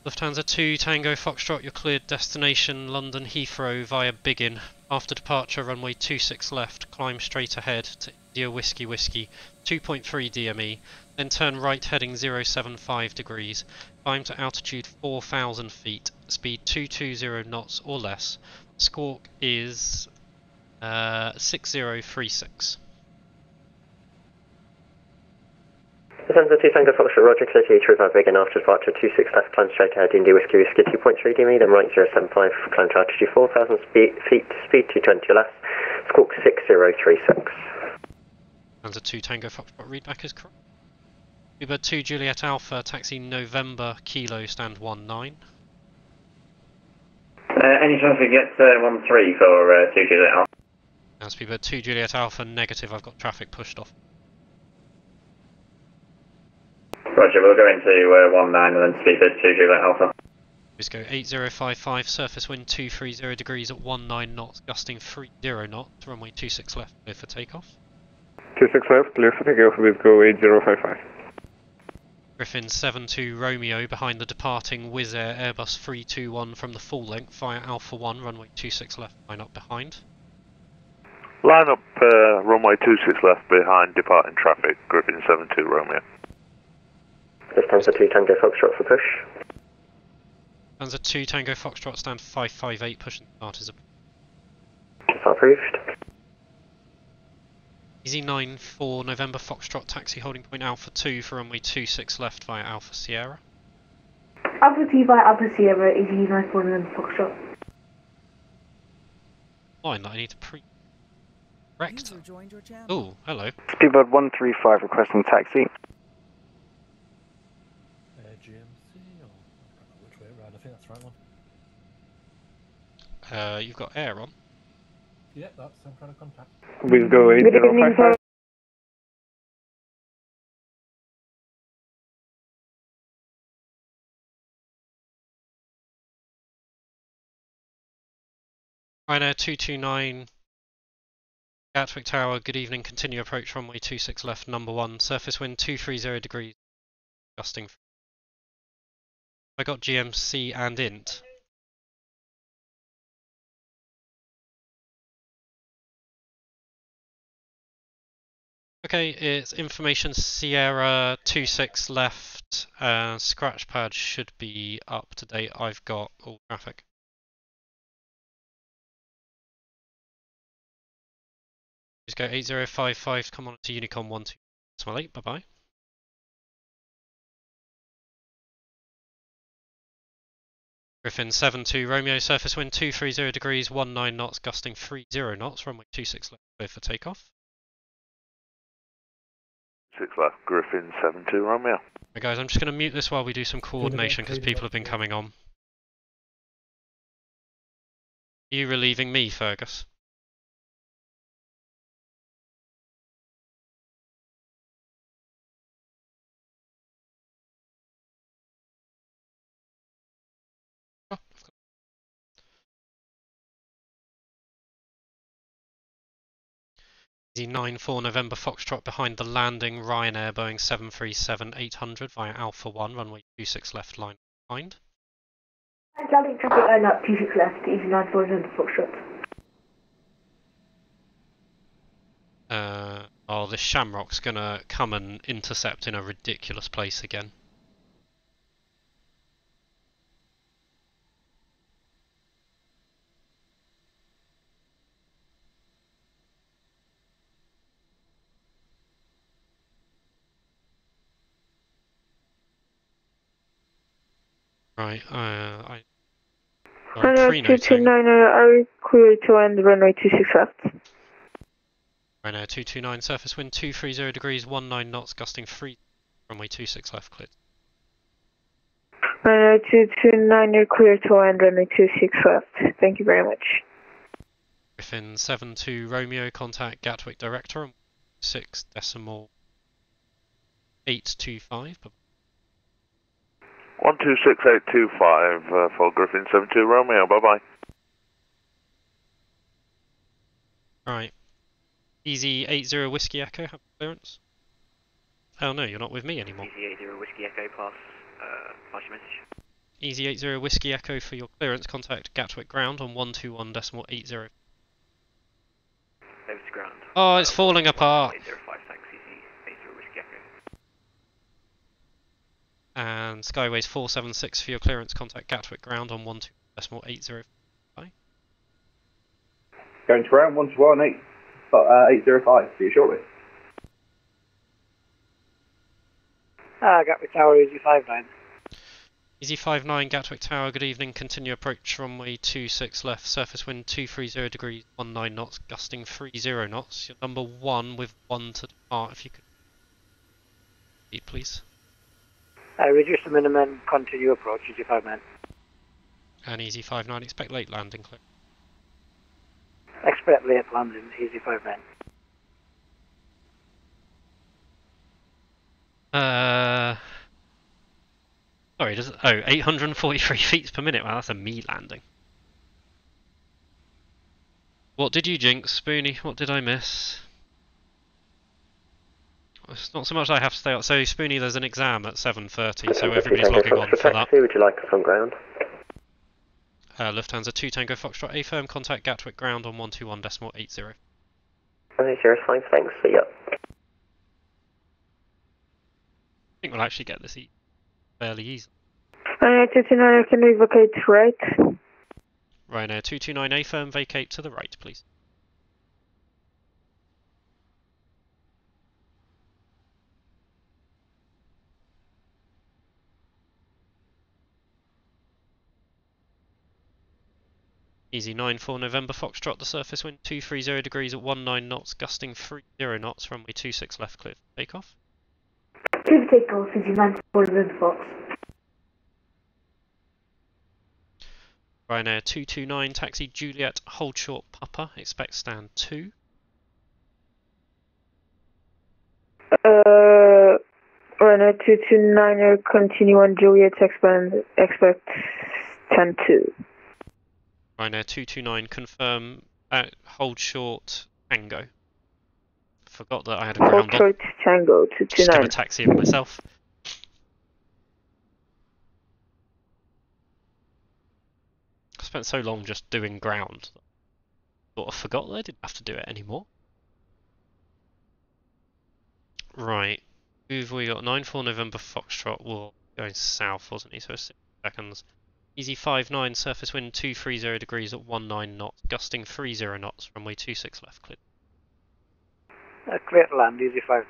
Lufthansa 2 Tango Foxtrot, your cleared destination London Heathrow via Biggin. After departure, runway 26 left, climb straight ahead to India Whiskey Whiskey, 2.3 DME, then turn right heading 075 degrees, climb to altitude 4,000 feet, speed 220 knots or less. Squawk is 6036. Lufthansa 2 Tango Foxtrot, Roger, clear to Heathrow Biggin after departure, 26 left, climb straight ahead, India Whiskey Whiskey, 2.3 DME, then right 075, climb to altitude 4,000 feet, speed 220 or less, squawk 6036. Lufthansa 2 Tango Foxtrot, readback is correct. Bluebird 2 Juliet Alpha, taxi November, Kilo, stand 19. Any chance we get 13 for 2 Juliet Alpha? That's Bluebird 2 Juliet Alpha, negative, I've got traffic pushed off. Roger, we'll go into 19 and then speedbird 2 Juliet Alpha. Just go 8055, surface wind 230 degrees at 19 knots, gusting 30 knots, runway 26 left, clear for takeoff. 26 left, clear for takeoff, please go 8055. Griffin 72 Romeo behind the departing Wizz Air Airbus 321 from the full length via Alpha 1, runway 26 left, line up behind. Line up runway 26 left behind departing traffic, Griffin 72 Romeo. Lufthansa 2 Tango Foxtrot for push. Lufthansa 2 Tango Foxtrot, stand 558, push and start is approved. Easy 94 November Foxtrot, taxi holding point Alpha 2 for runway 26 left via Alpha Sierra. Alpha 2 via Alpha Sierra, Easy 94 November Foxtrot. Line that I need to correct. Oh, hello. Speedbird 135 requesting taxi. GMC, or which way around? I think that's the right one. You've got air on. Yeah, that's some kind of contact. Please go 8055. Ryanair 229 Gatwick Tower, good evening, continue approach runway 26 left, number 1, surface wind 230 degrees, gusting. I got GMC and INT. Okay, it's information Sierra 26 left, scratch pad should be up to date, I've got all traffic. Just go 8055, come on to Unicom 12, bye bye. Griffin 72 Romeo, surface wind 230 degrees, 19 knots, gusting 30 knots, runway 26 left, clear for takeoff. 6 left, Griffin 72 Romeo. Hey guys, I'm just going to mute this while we do some coordination because people have been coming on. Are you relieving me, Fergus? Oh, Easy 94 November Foxtrot behind the landing Ryanair Boeing 737-800 via Alpha 1, runway 26 left, line behind. Landing traffic line up 26 left, Easy 94 November Foxtrot. Oh, this Shamrock's gonna come and intercept in a ridiculous place again. Right, I'm Runway pre-noting. 229 are clear to end runway 26 left. Right now, 229, surface wind 230 degrees, 19 knots, gusting 3, runway 26 left, cleared. Runway 229 are clear to end runway 26 left. Thank you very much. Griffin 72 Romeo, contact Gatwick Director on 6.825. 126825 for Griffin 72 Romeo, bye bye. Right. Easy 80 Whiskey Echo, have clearance. Oh no, you're not with me anymore. Easy 80 Whiskey Echo, pass your message. Easy 80 Whiskey Echo for your clearance, contact Gatwick Ground on 121.80. Over to ground. Oh, it's falling apart. 805, thanks, Easy 80 Whiskey Echo. And Skyways 476 for your clearance, contact Gatwick Ground on 121.80. Going to ground 121.805, see you shortly. Gatwick Tower, Easy 59. Easy 59, Gatwick Tower, good evening. Continue approach runway 26 left, surface wind 230 degrees, 19 knots, gusting 30 knots. You're number 1 with 1 to depart, if you could repeat, please. Reduce the minimum, continue approach, Easy 59. And Easy 59, expect late landing, clear. Expect late landing, Easy 59. Sorry, does it? Oh, 843 feet per minute. Wow, that's a me landing. What did you jinx, Spoonie? What did I miss? It's not so much I have to stay up. So, Spoonie, there's an exam at 7:30, so everybody's logging on for that. Would you like us on ground? Lufthansa 2 Tango Foxtrot A firm, contact Gatwick Ground on 121.80. Okay, sure, fine, thanks, see ya. I think we'll actually get this fairly easy. 229, can we vacate right? Right now, 229 A firm, vacate to the right, please. Easy 94 November Foxtrot, the surface wind 230 degrees at 19 knots, gusting 30 knots, runway 26 left, clear for takeoff. Clear for takeoff, Easy 94 November Fox. Ryanair 229, taxi Juliet, hold short Papa, expect stand 2. Ryanair 229, continue on Juliet, expect stand 2. Ryanair 229, confirm, hold short Tango. Forgot that I had a ground hold short Tango, 229. Just gonna taxi in myself. I spent so long just doing ground. Sort of forgot that I didn't have to do it anymore. Right. Who've we got? 94 November Foxtrot will going south, wasn't he? So 6 seconds. Easy 59, surface wind 230 degrees at 19 knots, gusting 30 knots, runway 26 left, clear. Clear to land, Easy 59.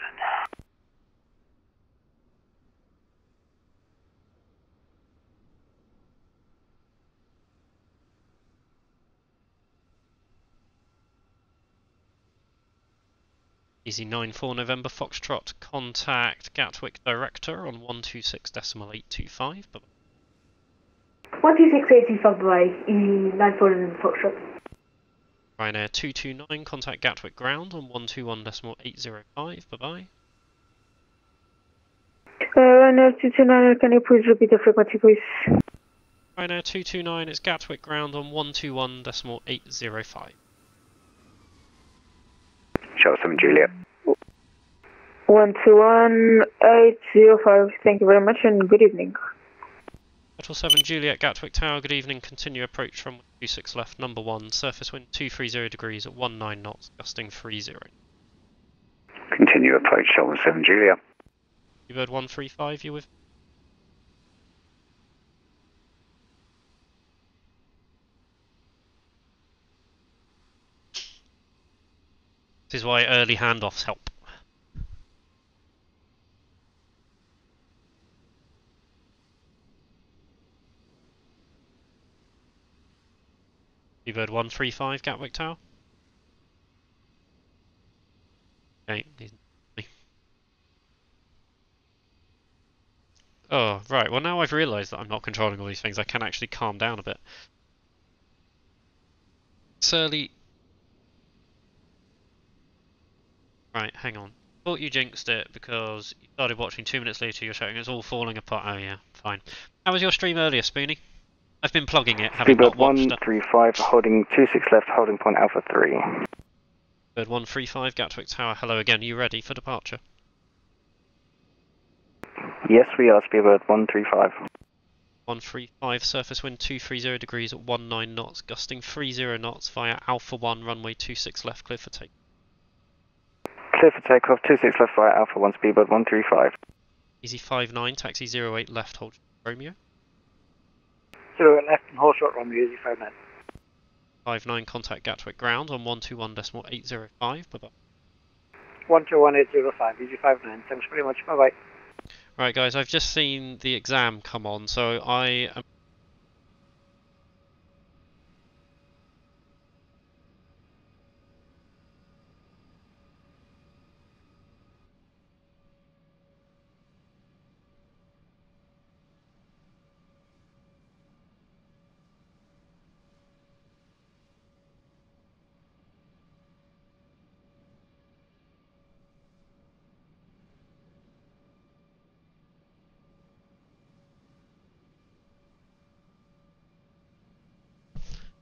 Easy 94 November Foxtrot, contact Gatwick Director on 126.825. 126.825 by Easy 94 November Foxtrot. Ryanair 229, contact Gatwick Ground on 121.805. Bye bye. Ryanair 229, can you please repeat the frequency, please? Ryanair 229, it's Gatwick Ground on 121.805. Show some Juliet. 121.805, thank you very much and good evening. Hotel 7 Juliet, Gatwick Tower, good evening. Continue approach from 26 left, number 1, surface wind 230 degrees at 19 knots, gusting 30. Continue approach, Hotel 7 Juliet. Bird 135, you with? This is why early handoffs help. Speedbird 135 Gatwick Tower. Okay, oh, right, well now I've realised that I'm not controlling all these things, I can actually calm down a bit. Surly. Right, hang on. Thought you jinxed it because you started watching 2 minutes later, you're showing it's all falling apart. Oh yeah, fine. How was your stream earlier, Spoonie? I've been plugging it, having not Speedbird watched it. 135, holding 26 left, holding point Alpha 3. Bird 135, Gatwick Tower, hello again, you ready for departure? Yes, we are, Speedbird 135. 135, surface wind 230 degrees at 19 knots, gusting 30 knots via Alpha 1, runway 26 left, clear for take. Clear for takeoff, 26 left via Alpha 1, Speedbird 135. Easy 59, taxi 08 left, hold Romeo. 08 left and hold short Romeo, easy 59. 59, contact Gatwick ground on 121.805, bye bye. 121.805, easy 59, thanks very much, bye bye. Right guys, I've just seen the exam come on, so I am...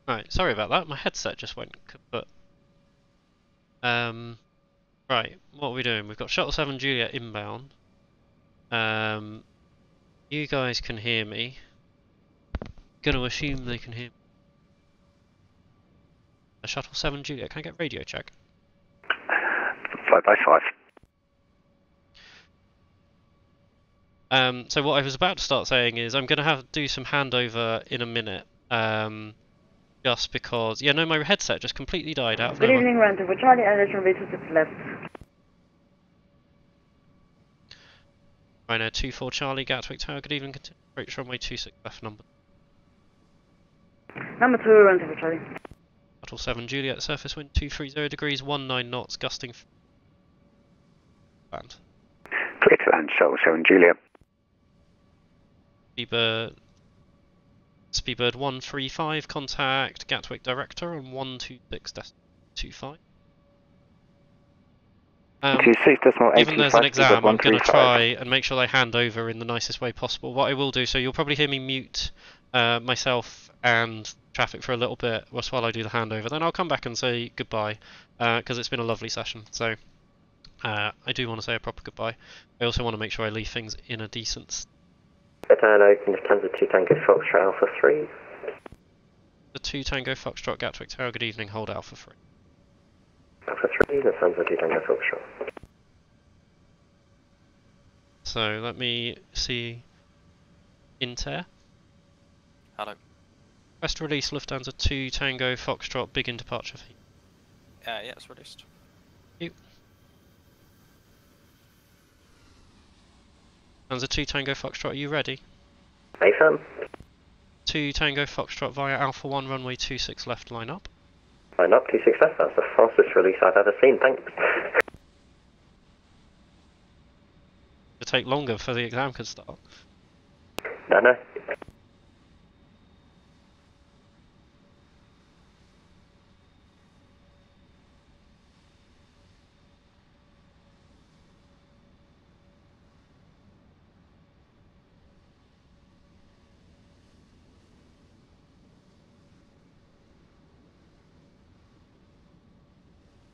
Right, sorry about that, my headset just went kaput. Right, what are we doing? We've got Shuttle 7 Juliet inbound. You guys can hear me. Gonna assume they can hear me. Shuttle 7 Juliet, can I get radio check? 5x5. So what I was about to start saying is I'm gonna have to do some handover in a minute. Just because, yeah, no, my headset just completely died out of Good nowhere. evening, Ranta. For Charlie, Alice from V26 left. Rhino 24 Charlie, Gatwick Tower, good evening, continue. Approach runway 26 left number. Number 2, Ranta for Charlie. Shuttle 7 Juliet, surface wind 230 degrees, 19 knots, gusting. Land. Clear to land, Shuttle 7 Juliet. Speedbird 135, contact Gatwick Director on 126.25. 26.825. Given there's an exam, I'm going to try and make sure they hand over in the nicest way possible. What I will do, so you'll probably hear me mute myself and traffic for a little bit while I do the handover. Then I'll come back and say goodbye, because it's been a lovely session. So I do want to say a proper goodbye. I also want to make sure I leave things in a decent... Lufthansa 2 Tango Foxtrot Alpha 3. The 2 Tango Foxtrot Gatwick Tower, good evening, hold Alpha 3. Alpha 3, Lufthansa 2 Tango Foxtrot. So let me see. Inter. Hello. Request release Lufthansa 2 Tango Foxtrot, begin departure for you. Yeah, it's released. You. Lufthansa 2 Tango Foxtrot, are you ready? Affirm. 2 Tango Foxtrot via Alpha 1, runway 26 left, line up. Line up, 26 left, that's the fastest release I've ever seen, thanks. It'll take longer before the exam can start. No.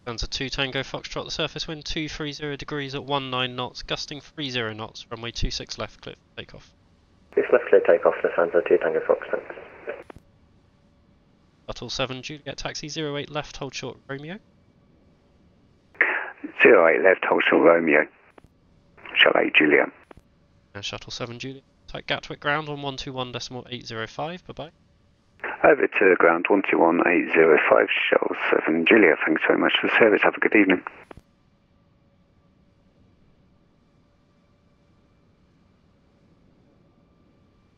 Lufthansa 2 Tango Foxtrot, the surface wind 230 degrees at 19 knots, gusting 30 knots, runway 26 left, clear for takeoff. 6 left, clear takeoff, Lufthansa 2 Tango Fox, thanks. Shuttle 7 Juliet, taxi 08 left, hold short Romeo. 08 left, hold short Romeo. Shuttle 8 Juliet. And Shuttle 7 Juliet, type Gatwick ground on 121.805, bye bye. Over to ground 121.805, Shuttle 7 Juliet. Thanks very much for the service. Have a good evening.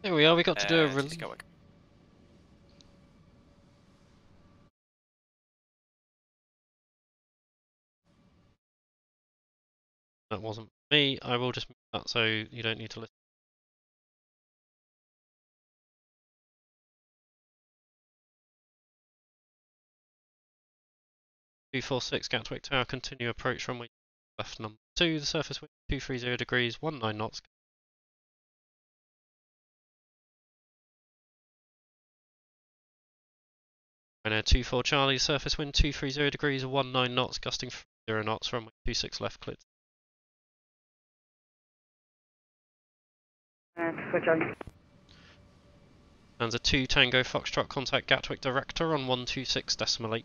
There we are, we got to do a release. That wasn't me. I will just mute that so you don't need to listen. 246 Gatwick Tower, continue approach runway left number 2, the surface wind 230 degrees, 19 knots. Ryanair 24 Charlie, surface wind 230 degrees, 19 knots, gusting 0 knots, runway 26 left cleared. For Charlie. And a 2 Tango Foxtrot, contact Gatwick Director on 126.8.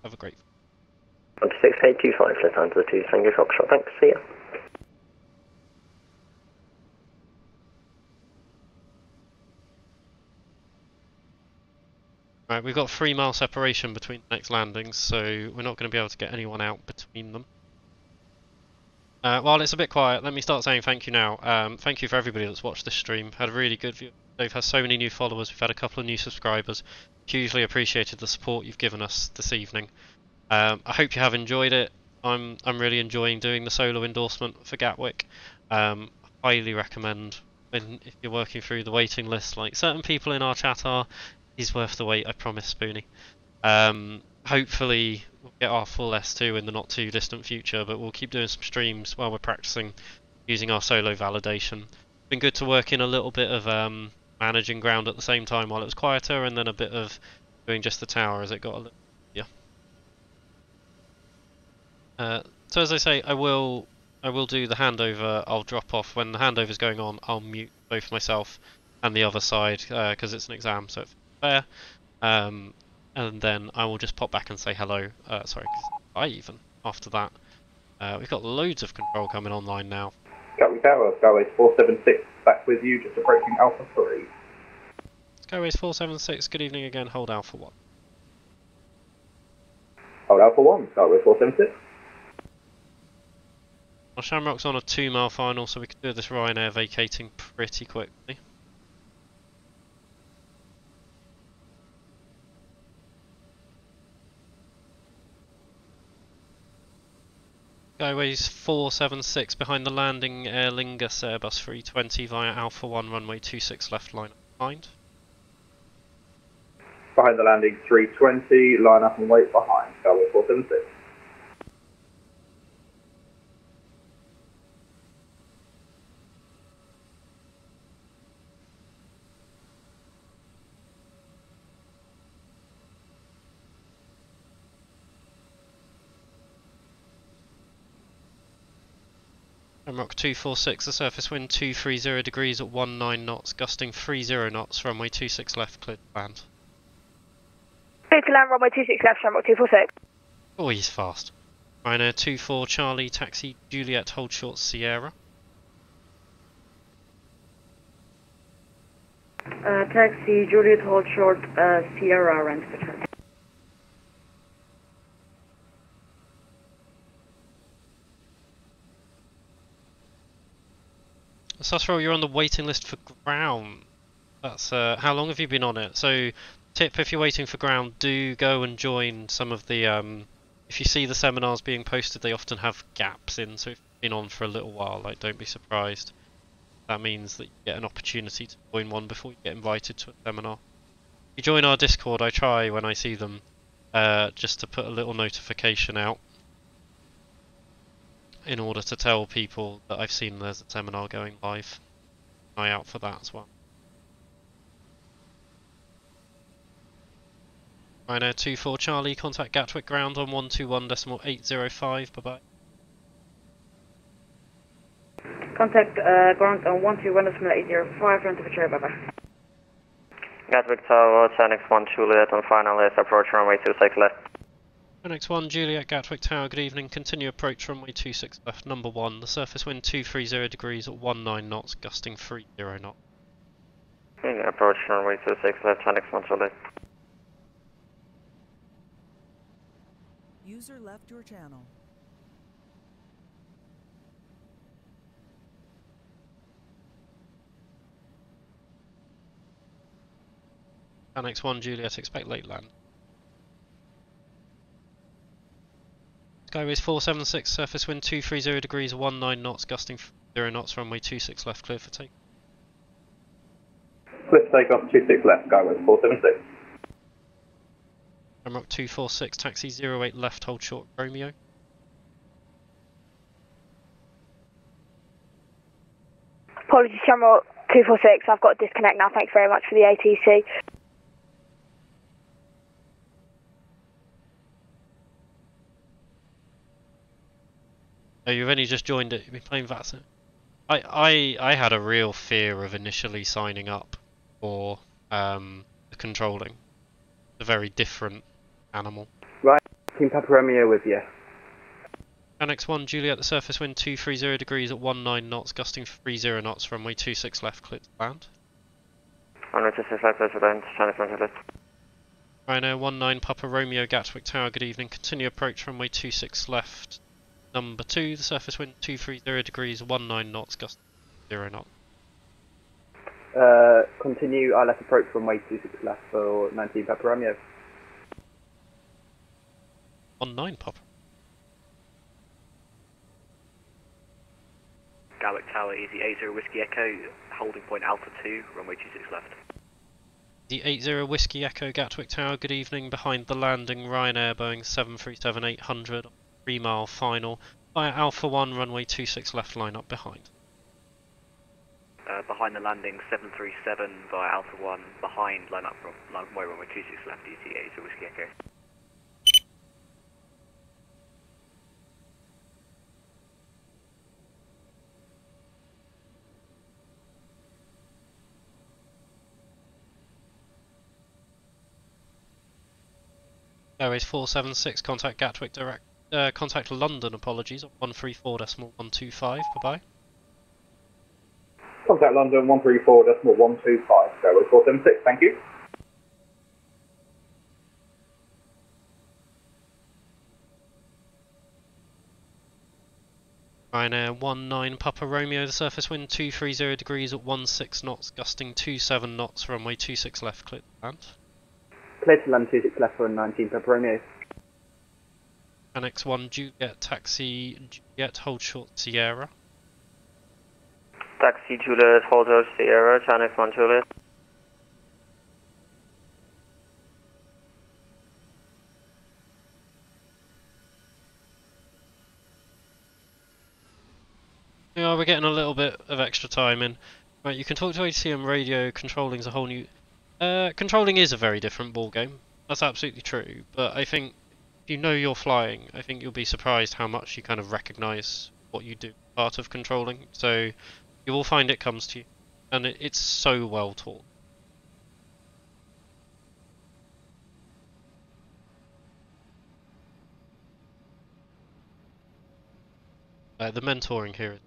Have a great 16825, left hand to the 2 Tango Foxtrot, thanks, see ya. Right, we've got 3 mile separation between the next landings, so we're not going to be able to get anyone out between them. While it's a bit quiet, let me start saying thank you now. Thank you for everybody that's watched this stream. Had a really good view. We've had so many new followers, we've had a couple of new subscribers. Hugely appreciated the support you've given us this evening. I hope you have enjoyed it. I'm really enjoying doing the solo endorsement for Gatwick. Highly recommend if you're working through the waiting list, like certain people in our chat are. He's worth the wait, I promise, Spoonie. Hopefully we'll get our full S2 in the not too distant future, but we'll keep doing some streams while we're practicing using our solo validation. Been good to work in a little bit of managing ground at the same time while it was quieter, and then a bit of doing just the tower as it got a little easier. So as I say, I will do the handover. I'll drop off when the handover's going on. I'll mute both myself and the other side because it's an exam, so it's fair. And then I will just pop back and say hello. Sorry, bye even after that. We've got loads of control coming online now. Gatwick Tower, Skyways 476, back with you, just approaching Alpha 3. Skyways 476, good evening again, hold Alpha 1. Hold Alpha 1, Skyways 476. Our Shamrock's on a 2 mile final, so we can do this Ryanair vacating pretty quickly. Skyways 476 behind the landing, Aer Lingus Airbus 320 via Alpha 1 runway 26 left line up behind. Behind the landing 320, line up and wait behind, Skyways 476. Shamrock 246, the surface wind 230 degrees at 19 knots, gusting 30 knots, runway 26 left, cleared to land. Clear to land, runway 26 left, Shamrock 246. Oh, he's fast. Ryanair 24 Charlie, taxi Juliet, hold short Sierra. Taxi Juliet, hold short Sierra, rent for turn. Susro, you're on the waiting list for ground. That's how long have you been on it? So, tip if you're waiting for ground, do go and join some of the. If you see the seminars being posted, they often have gaps in. So if you've been on for a little while, like don't be surprised. That means that you get an opportunity to join one before you get invited to a seminar. If you join our Discord, I try when I see them, just to put a little notification out, in order to tell people that I've seen there's a seminar going live. Eye out for that as well. Ryanair 24 Charlie, contact Gatwick ground on 121.805, bye bye. Contact ground on 121.805, rent for chair, bye bye. Gatwick Tower, 10x1 Juliet on final list, approach runway 26 left. Next one, Juliet, Gatwick Tower, good evening. Continue approach runway 26 left, number 1. The surface wind 230 degrees at 19 knots, gusting 30 knots. Approach runway 26 left, 10x1 Juliet. User left your channel. Annex 1, Juliet, expect late land. Skyways 476, surface wind 230 degrees, 19 knots, gusting 0 knots, runway 26 left, clear for take. Clear for takeoff, 26 left, Skyways 476. Shamrock 246, taxi 08 left, hold short, Romeo. Apologies, Shamrock 246, I've got to disconnect now, thanks very much for the ATC. Oh, you've only just joined it, you've been playing VATSIM. I had a real fear of initially signing up for the controlling. It's a very different animal. Right, Team Papa Romeo with you. Annex 1, Juliet, the surface wind 230 degrees at 19 knots, gusting 30 knots, runway 26 left, clear to land. Runway 26 left, clear to land, China front left. Ryanair 19 Papa Romeo, Gatwick Tower, good evening. Continue approach, runway 26 left. Number 2, the surface wind 230 degrees, 19 knots, gusting 0 knots. Continue ILS approach runway 26 left for 19 Papa Romeo. 19 Papa. Gatwick Tower, easy 80 Whiskey Echo, holding point Alpha 2, runway 26 left. The 80 Whiskey Echo, Gatwick Tower, good evening. Behind the landing, Ryanair Boeing 737-800, 3 mile final. Via Alpha 1, runway 26 left, line up behind. Behind the landing, 737 via Alpha 1, behind, line up from runway 26 left, easy 80 Whiskey Echo. Airways 476, contact Gatwick direct. Contact London, apologies, on 134.125, bye-bye. Contact London 134.125, Skyways 476, thank you. Ryanair 19 Papa Romeo, the surface wind 230 degrees at 16 knots, gusting 27 knots, runway 26 left, clear to land. Clear to land 26 left for 19 Papa Romeo. Annex 1 Juliet, taxi Juliet, hold short Sierra. Taxi Juliet, hold short Sierra, Annex 1 Juliet. Yeah, we're getting a little bit of extra time in. Right, you can talk to ATC on radio, controlling's a whole new... controlling is a very different ball game. That's absolutely true, but I think if you know you're flying, I think you'll be surprised how much you kind of recognise what you do part of controlling. So you will find it comes to you, and it's so well taught. The mentoring here is...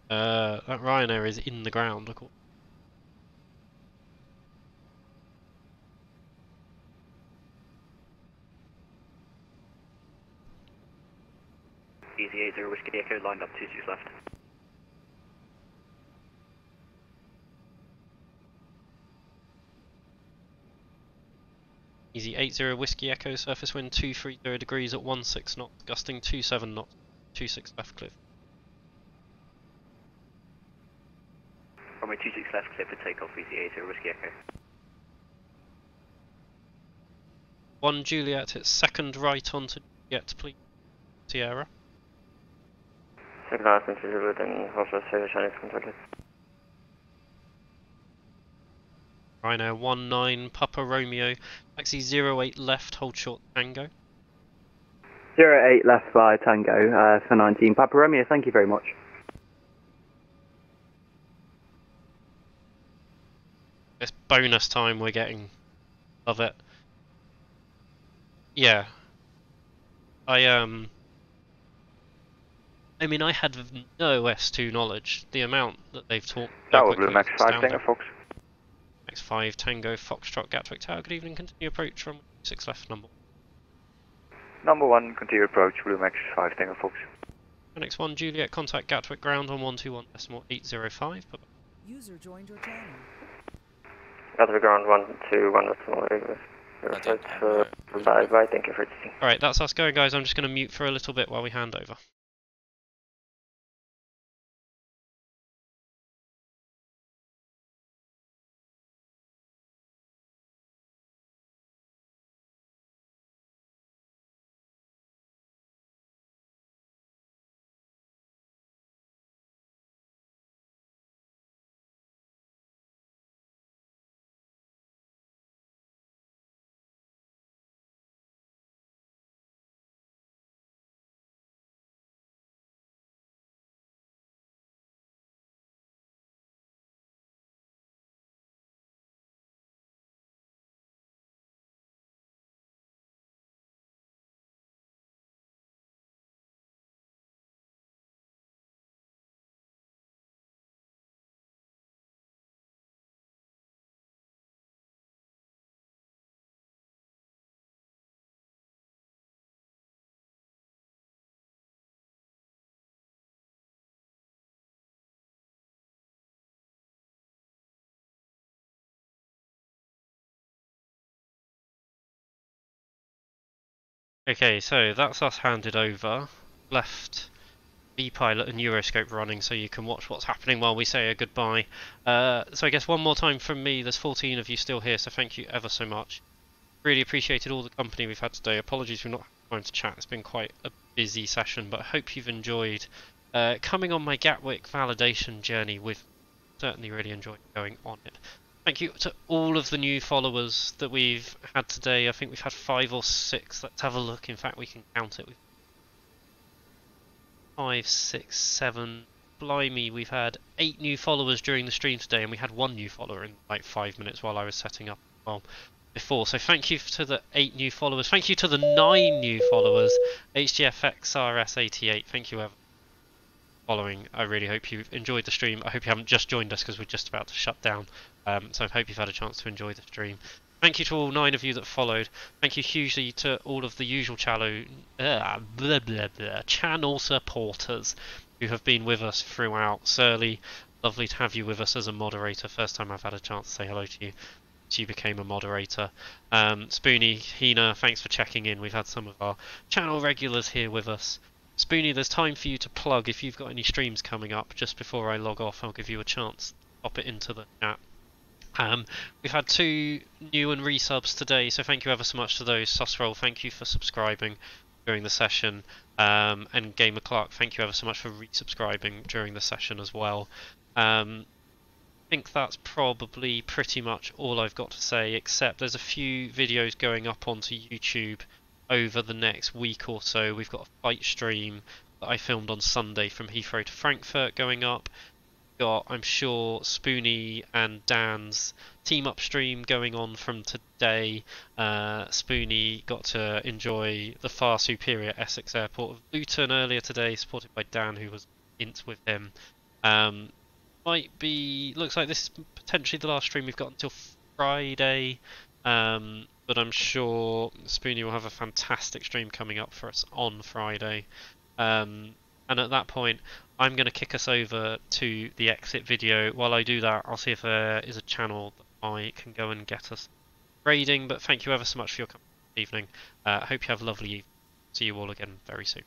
that Ryanair is in the ground, of course. Easy 80 Whiskey Echo, lined up 26 left. Easy 80 Whiskey Echo, surface wind 230 degrees at 16 knots, gusting 27 knots, 26 left, clear. Runway 26 left, clear for takeoff, easy 80 Whiskey Echo. 1 Juliet, it's second right onto Juliet, please. Sierra. Second right onto Juliet and hold short Sierra, Chinese contact. Ryanair 19 Papa Romeo, taxi 08 left, hold short Tango. 08 left by Tango for 19 Papa Romeo, thank you very much. This bonus time we're getting, love it. Yeah. I mean, I had no S2 knowledge. The amount that they've taught. Tower Blue Max 5 Tango Fox. Max 5 Tango Foxtrot Gatwick Tower. Good evening. Continue approach from 6 left number. Number 1, continue approach Blue Max 5 Tango Fox. Annex 1 Juliet, contact Gatwick ground on 121.805. User joined your channel. Gatwick ground 121.805. Right, thank you for listening. Alright, that's us going, guys. I'm just going to mute for a little bit while we hand over. Okay, so that's us handed over. Left V-Pilot and Euroscope running so you can watch what's happening while we say a goodbye. So I guess one more time from me, there's 14 of you still here, so thank you ever so much. Really appreciated all the company we've had today. Apologies for not having time to chat, it's been quite a busy session, but I hope you've enjoyed coming on my Gatwick validation journey with. Certainly really enjoyed going on it. Thank you to all of the new followers that we've had today. I think we've had 5 or 6. Let's have a look. In fact, we can count it. 5, 6, 7. Blimey, we've had 8 new followers during the stream today, and we had 1 new follower in like 5 minutes while I was setting up well before. So thank you to the 8 new followers. Thank you to the 9 new followers. HGFXRS88. Thank you ever. Following. I really hope you've enjoyed the stream. I hope you haven't just joined us because we're just about to shut down. So I hope you've had a chance to enjoy the stream. Thank you to all 9 of you that followed. Thank you hugely to all of the usual channel supporters who have been with us throughout. Surly, lovely to have you with us as a moderator. First time I've had a chance to say hello to you. You became a moderator. Spoonie, Hina, thanks for checking in. We've had some of our channel regulars here with us. Spoonie, there's time for you to plug if you've got any streams coming up. Just before I log off, I'll give you a chance to pop it into the chat. We've had 2 new and resubs today, so thank you ever so much to those. Susroll, thank you for subscribing during the session. And Gamer Clark, thank you ever so much for resubscribing during the session as well. I think that's probably pretty much all I've got to say, except there's a few videos going up onto YouTube over the next week or so. We've got a flight stream that I filmed on Sunday from Heathrow to Frankfurt going up. Got, I'm sure, Spoonie and Dan's team up stream going on from today. Spoonie got to enjoy the far superior Essex Airport of Luton earlier today, supported by Dan, who was int with him. Looks like this is potentially the last stream we've got until Friday. But I'm sure Spoonie will have a fantastic stream coming up for us on Friday. And at that point, I'm going to kick us over to the exit video. While I do that, I'll see if there is a channel that I can go and get us raiding. But thank you ever so much for your company this evening. Hope you have a lovely evening. See you all again very soon.